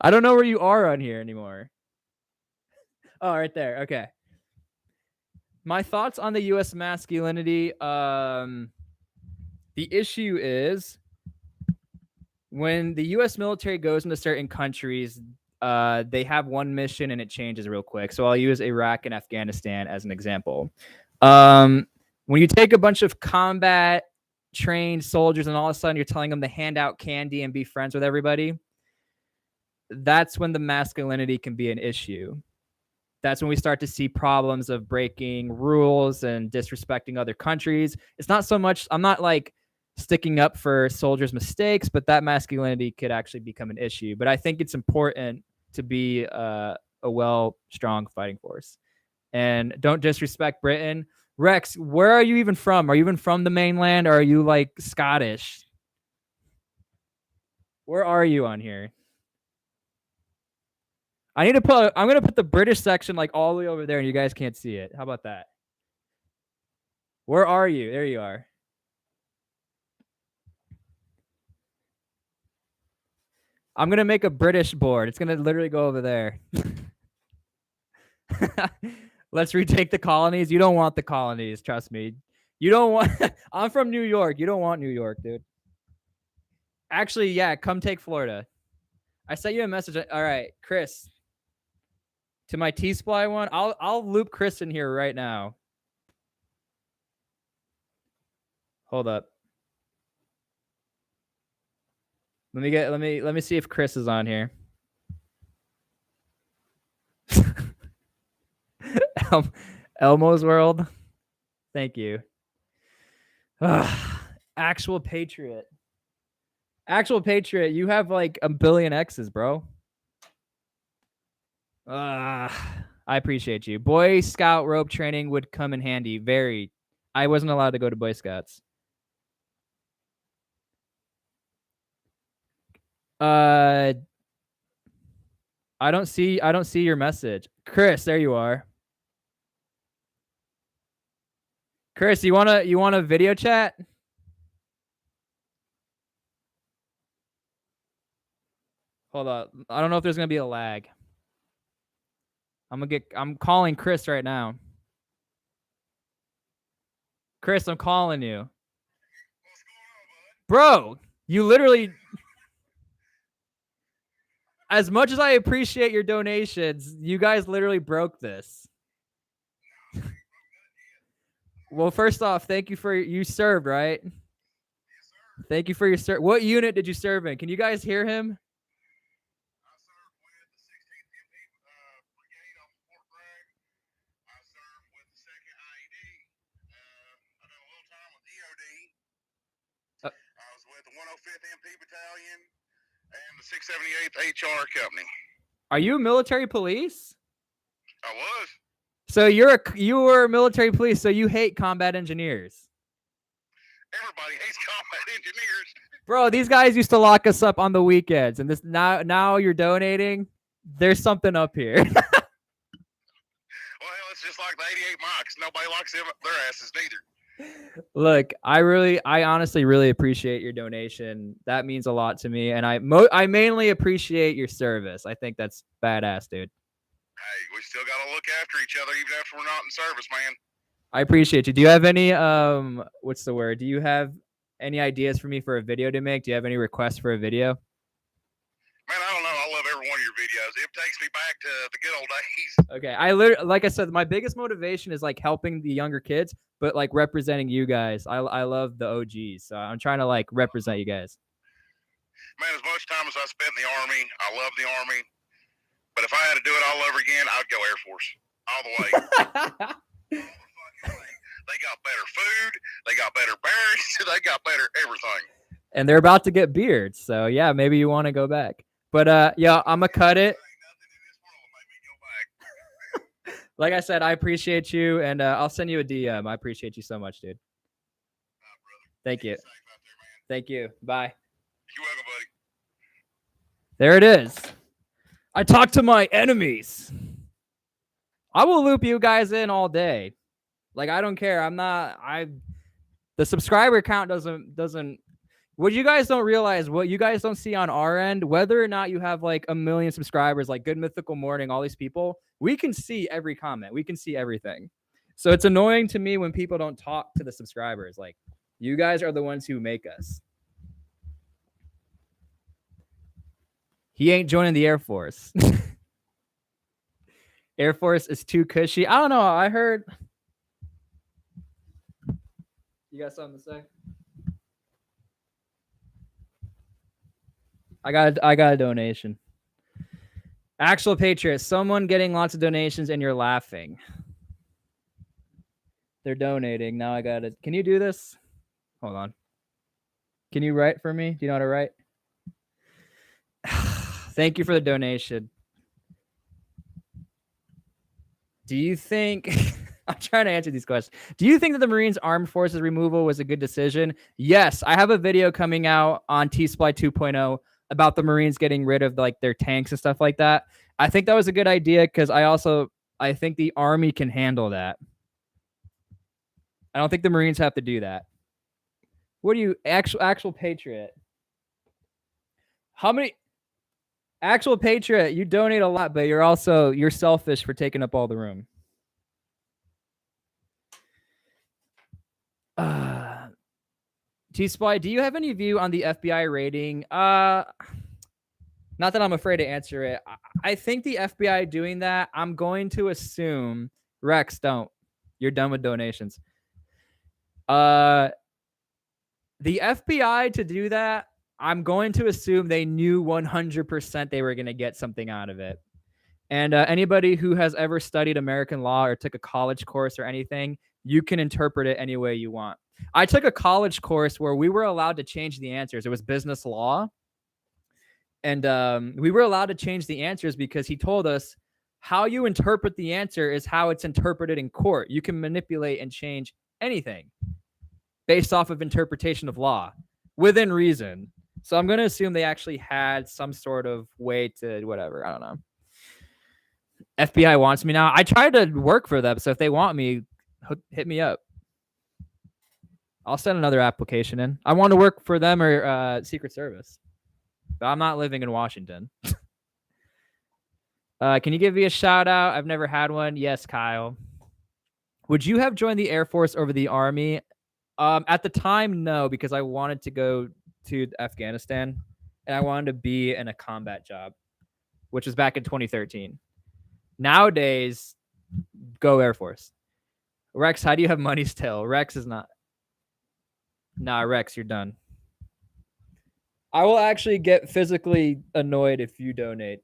I don't know where you are on here anymore. Oh, right there. Okay. My thoughts on the U.S. masculinity. The issue is when the U.S. military goes into certain countries, they have one mission and it changes real quick. So I'll use Iraq and Afghanistan as an example. When you take a bunch of combat trained soldiers and all of a sudden you're telling them to hand out candy and be friends with everybody, that's when the masculinity can be an issue. That's when we start to see problems of breaking rules and disrespecting other countries. It's not so much, I'm not like sticking up for soldiers' mistakes, but that masculinity could actually become an issue. But I think it's important to be a strong fighting force. And don't disrespect Britain. Rex, where are you even from? Are you even from the mainland or are you like Scottish? Where are you on here? I'm going to put the British section like all the way over there and you guys can't see it. How about that? Where are you? There you are. I'm going to make a British board. It's going to literally go over there. Let's retake the colonies. You don't want the colonies. Trust me. You don't want, I'm from New York. You don't want New York, dude. Actually, yeah, come take Florida. I sent you a message. All right, Chris. To my T-SPLY one, I'll loop Chris in here right now. Hold up. Let me see if Chris is on here. Elmo's World. Thank you. Actual Patriot. Actual Patriot, you have like a billion X's, bro. I appreciate you. Boy Scout rope training would come in handy. Very. I wasn't allowed to go to Boy Scouts. I don't see your message. Chris, there you are. Chris, you want a video chat? Hold up. I don't know if there's going to be a lag. I'm calling Chris right now. Chris, I'm calling you. Bro, you literally, as much as I appreciate your donations, you guys literally broke this. Well, first off, thank you for you served, right? Thank you for your serve. What unit did you serve in? Can you guys hear him? I was with the 105th MP Battalion and the 678th HR Company. Are you military police? I was. So you were military police, so you hate combat engineers. Everybody hates combat engineers. Bro, these guys used to lock us up on the weekends, and this now you're donating. There's something up here. Well, it's just like the 88 Mike's. Nobody locks them up their asses neither. Look, I honestly really appreciate your donation. That means a lot to me, and I mainly appreciate your service. I think that's badass, dude. Hey, we still got to look after each other even after we're not in service, man. I appreciate you. Do you have any what's the word? Do you have any ideas for me for a video to make? Do you have any requests for a video? It takes me back to the good old days. Okay, I literally, like I said, my biggest motivation is like helping the younger kids, but like representing you guys. I love the OGs, so I'm trying to like represent you guys. Man, as much time as I spent in the Army, I love the Army. But if I had to do it all over again, I'd go Air Force all the way. They got better food. They got better barracks. They got better everything. And they're about to get beards, so yeah, maybe you want to go back. But yeah, I'm gonna cut it. Like I said, I appreciate you, and I'll send you a DM. I appreciate you so much, dude. Thank you. Thank you. Bye. You're welcome, buddy. There it is. I talk to my enemies. I will loop you guys in all day. Like, I don't care. The subscriber count doesn't. What you guys don't realize, what you guys don't see on our end, whether or not you have like 1 million subscribers, like Good Mythical Morning, all these people, we can see every comment. We can see everything. So it's annoying to me when people don't talk to the subscribers. Like, you guys are the ones who make us. He ain't joining the Air Force. Air Force is too cushy. I don't know. I heard. You got something to say? I got a donation. Actual Patriot, someone getting lots of donations and you're laughing. They're donating. Now I got it. Can you do this? Hold on. Can you write for me? Do you know how to write? Thank you for the donation. Do you think... I'm trying to answer these questions. Do you think that the Marines Armed Forces removal was a good decision? Yes. I have a video coming out on T-SPLY 2.0 about the Marines getting rid of like their tanks and stuff like that. I think that was a good idea because I think the Army can handle that. I don't think the Marines have to do that. What do you... Actual Patriot. How many... Actual Patriot, you donate a lot, but you're selfish for taking up all the room. T-SPLY, do you have any view on the FBI rating? Not that I'm afraid to answer it. I think the FBI doing that, I'm going to assume... Rex, don't. You're done with donations. The FBI to do that, I'm going to assume they knew 100% they were going to get something out of it. And anybody who has ever studied American law or took a college course or anything, you can interpret it any way you want. I took a college course where we were allowed to change the answers. It was business law. And we were allowed to change the answers because he told us how you interpret the answer is how it's interpreted in court. You can manipulate and change anything based off of interpretation of law within reason. So I'm going to assume they actually had some sort of way to whatever. I don't know. FBI wants me now. I tried to work for them. So if they want me, hit me up. I'll send another application in. I want to work for them or Secret Service. But I'm not living in Washington. Can you give me a shout out? I've never had one. Yes, Kyle. Would you have joined the Air Force over the Army? At the time, no, because I wanted to go to Afghanistan and I wanted to be in a combat job, which was back in 2013. Nowadays, go Air Force. Rex, how do you have money still? Rex is not. Nah, Rex, you're done. I will actually get physically annoyed if you donate.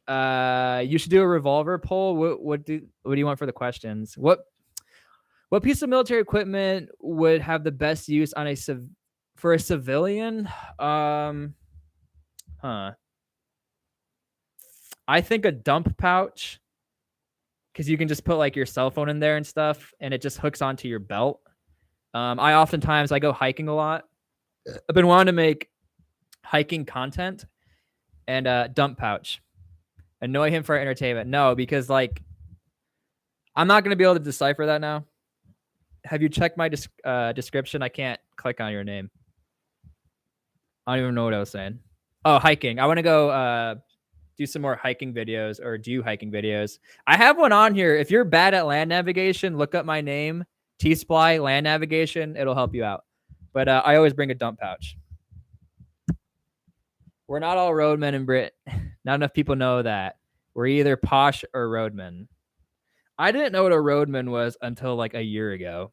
You should do a revolver poll. What do you want for the questions? What piece of military equipment would have the best use on for a civilian? I think a dump pouch, because you can just put like your cell phone in there and stuff, and it just hooks onto your belt. I go hiking a lot. I've been wanting to make hiking content, and dump pouch. Annoy him for entertainment. No, because like I'm not going to be able to decipher that now. Have you checked my description? I can't click on your name. I don't even know what I was saying. Oh, hiking. I want to go do some more hiking videos or do hiking videos. I have one on here. If you're bad at land navigation, look up my name, T-SPLY land navigation. It'll help you out. But I always bring a dump pouch. We're not all roadmen in Brit. Not enough people know that. We're either posh or roadman. I didn't know what a roadman was until like a year ago.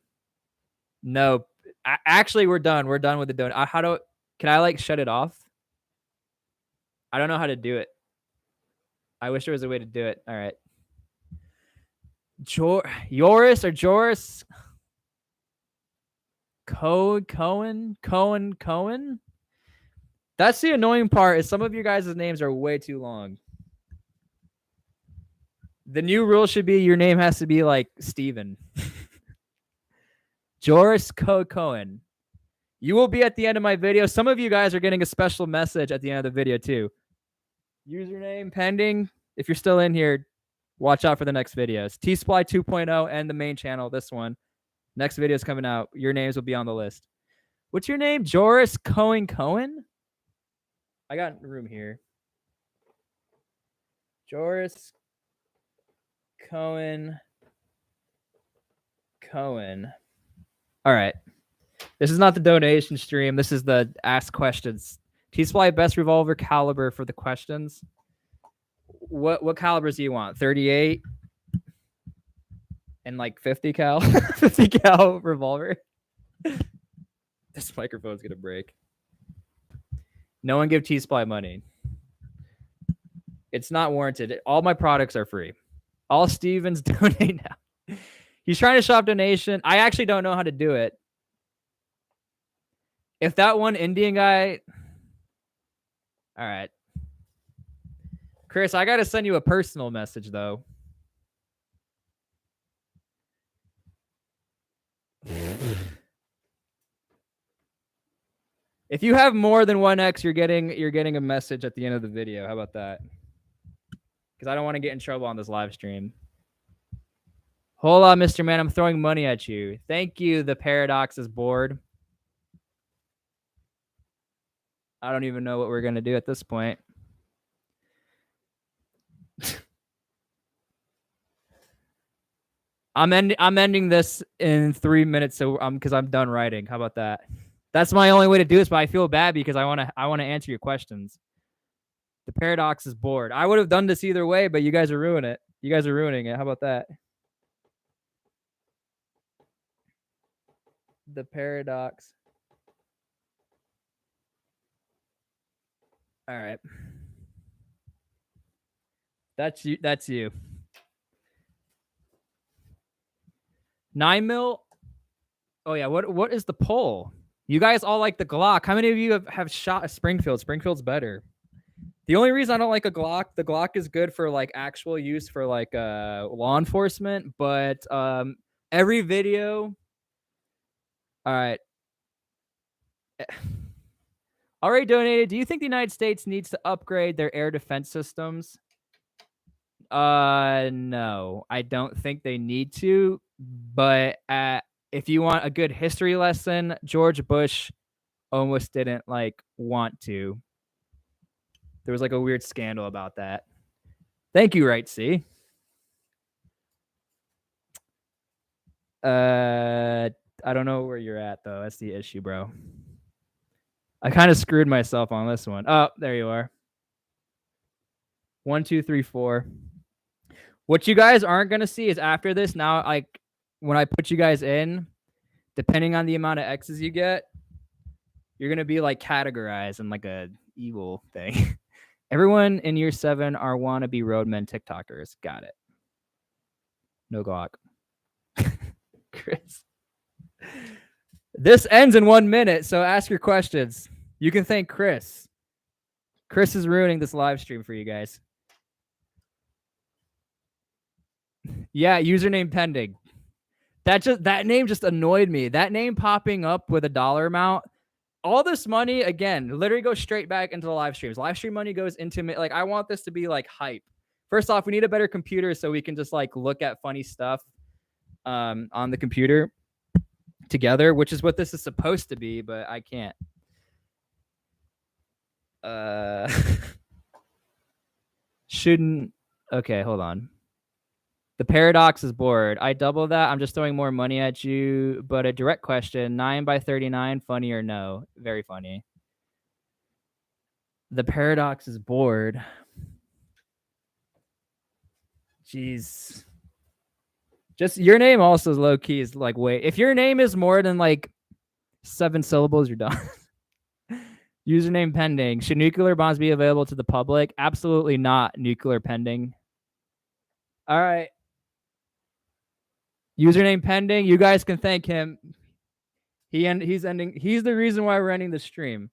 No, actually, we're done. We're done with the donut. Can I like shut it off? I don't know how to do it. I wish there was a way to do it. All right. Joris or Joris? Cohen? That's the annoying part is some of you guys' names are way too long. The new rule should be your name has to be like Steven. Joris Cohen. You will be at the end of my video. Some of you guys are getting a special message at the end of the video too. Username pending. If you're still in here, watch out for the next videos. T-SPLY 2.0 and the main channel, this one. Next video is coming out. Your names will be on the list. What's your name? Joris Cohen? I got room here. Joris Cohen. All right. This is not the donation stream. This is the ask questions. T-SPLY best revolver caliber for the questions. What calibers do you want? 38 and like 50 cal? 50 cal revolver? This microphone's gonna break. No one give T-SPLY money. It's not warranted. All my products are free. All Stevens donate now. He's trying to shop donation. I actually don't know how to do it. If that one Indian guy... All right. Chris, I got to send you a personal message, though. If you have more than 1x, you're getting a message at the end of the video. How about that? Because I don't want to get in trouble on this live stream. Hola, Mr. Man. I'm throwing money at you. Thank you. The paradox is bored. I don't even know what we're going to do at this point. I'm ending this in 3 minutes, so because I'm done writing. How about that? That's my only way to do this, but I feel bad because I want to answer your questions. The paradox is bored. I would have done this either way, but you guys are ruining it. You guys are ruining it. How about that? The paradox. All right. That's you. That's you. 9 mil. Oh yeah. What is the poll? You guys all like the Glock. How many of you have shot a Springfield? Springfield's better. The only reason I don't like a Glock, the Glock is good for like actual use for like law enforcement, but every video. All right. Already donated. Do you think the United States needs to upgrade their air defense systems? No, I don't think they need to. But if you want a good history lesson, George Bush almost didn't like want to. There was like a weird scandal about that. Thank you, Right C. I don't know where you're at though. That's the issue, bro. I kind of screwed myself on this one. Oh, there you are. 1, 2, 3, 4. What you guys aren't gonna see is after this. Now, like when I put you guys in, depending on the amount of X's you get, you're gonna be like categorized in like a evil thing. Everyone in year 7 are wannabe roadmen TikTokers. Got it. No Glock. Chris. This ends in 1 minute, so ask your questions. You can thank Chris. Chris is ruining this live stream for you guys. Yeah, username pending. That name just annoyed me. That name popping up with a dollar amount. All this money, again, literally goes straight back into the live streams. Live stream money goes into me. Like, I want this to be like hype. First off, we need a better computer so we can just like look at funny stuff on the computer together, which is what this is supposed to be, but I can't. Shouldn't. Okay, hold on. The paradox is bored. I double that. I'm just throwing more money at you. But a direct question, 9 by 39, funny or no? Very funny. The paradox is bored. Jeez. Just your name also is low key is like wait. If your name is more than like 7 syllables, you're done. Username pending. Should nuclear bombs be available to the public? Absolutely not. Nuclear pending. All right. Username pending. You guys can thank him. He's the reason why we're ending the stream.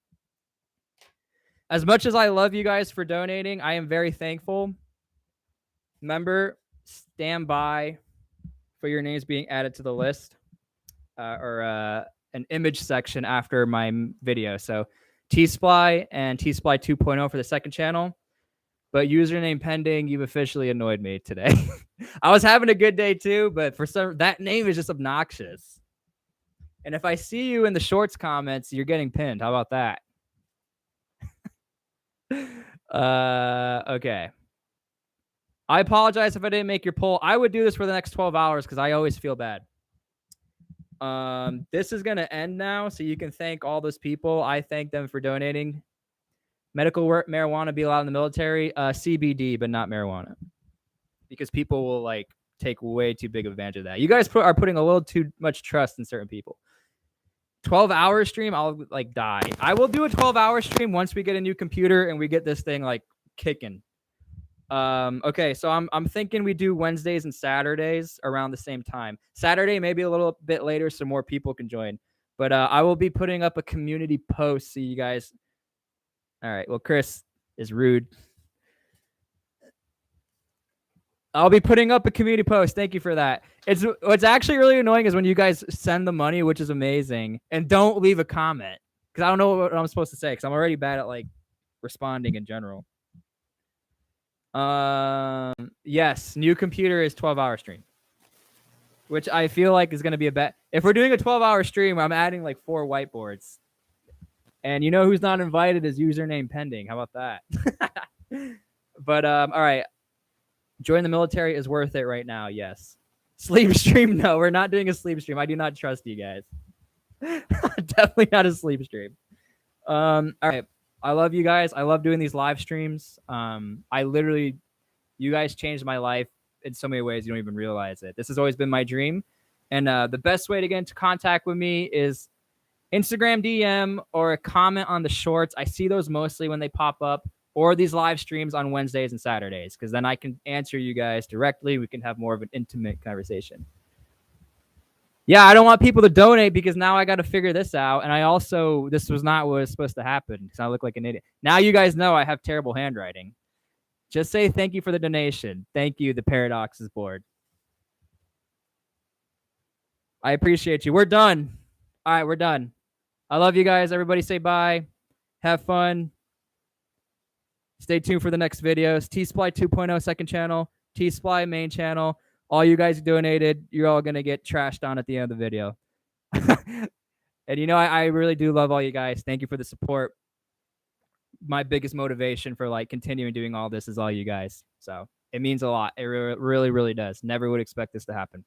As much as I love you guys for donating, I am very thankful. Remember, stand by for your names being added to the list or an image section after my video. So T-SPLY and T-SPLY 2.0 for the second channel. But username pending, you've officially annoyed me today. I was having a good day too, but for some that name is just obnoxious. And if I see you in the shorts comments, you're getting pinned. How about that? Okay. I apologize if I didn't make your poll. I would do this for the next 12 hours because I always feel bad. This is gonna end now, so you can thank all those people. I thank them for donating. Medical marijuana be allowed in the military. CBD, but not marijuana, because people will like take way too big of advantage of that. You guys are putting a little too much trust in certain people. 12-hour stream, I'll like die. I will do a 12-hour stream once we get a new computer and we get this thing like kicking. Okay, so I'm thinking we do Wednesdays and Saturdays around the same time. Saturday maybe a little bit later so more people can join. But I will be putting up a community post so you guys. All right, well, Chris is rude. I'll be putting up a community post. Thank you for that. What's actually really annoying is when you guys send the money, which is amazing, and don't leave a comment because I don't know what I'm supposed to say because I'm already bad at like responding in general. Yes, new computer is 12-hour stream, which I feel like is going to be a bet. If we're doing a 12-hour stream, I'm adding like 4 whiteboards. And you know who's not invited is username pending. How about that? But all right. Join the military is worth it right now. Yes. Sleep stream. No, we're not doing a sleep stream. I do not trust you guys. Definitely not a sleep stream. All right. I love you guys. I love doing these live streams. You guys changed my life in so many ways you don't even realize it. This has always been my dream. And the best way to get into contact with me is Instagram DM or a comment on the shorts. I see those mostly when they pop up, or these live streams on Wednesdays and Saturdays, because then I can answer you guys directly. We can have more of an intimate conversation. Yeah, I don't want people to donate because now I got to figure this out. And I also, this was not what was supposed to happen because I look like an idiot. Now you guys know I have terrible handwriting. Just say thank you for the donation. Thank you, the Paradoxes board. I appreciate you. We're done. All right, we're done. I love you guys. Everybody say bye. Have fun. Stay tuned for the next videos. T-SPLY 2.0 second channel. T-SPLY main channel. All you guys who donated, you're all going to get trashed on at the end of the video. And you know, I really do love all you guys. Thank you for the support. My biggest motivation for like continuing doing all this is all you guys. So it means a lot. It really, really does. Never would expect this to happen.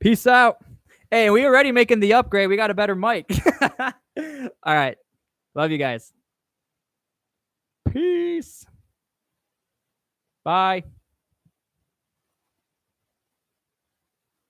Peace out. Hey, we already making the upgrade. We got a better mic. All right. Love you guys. Peace. Bye.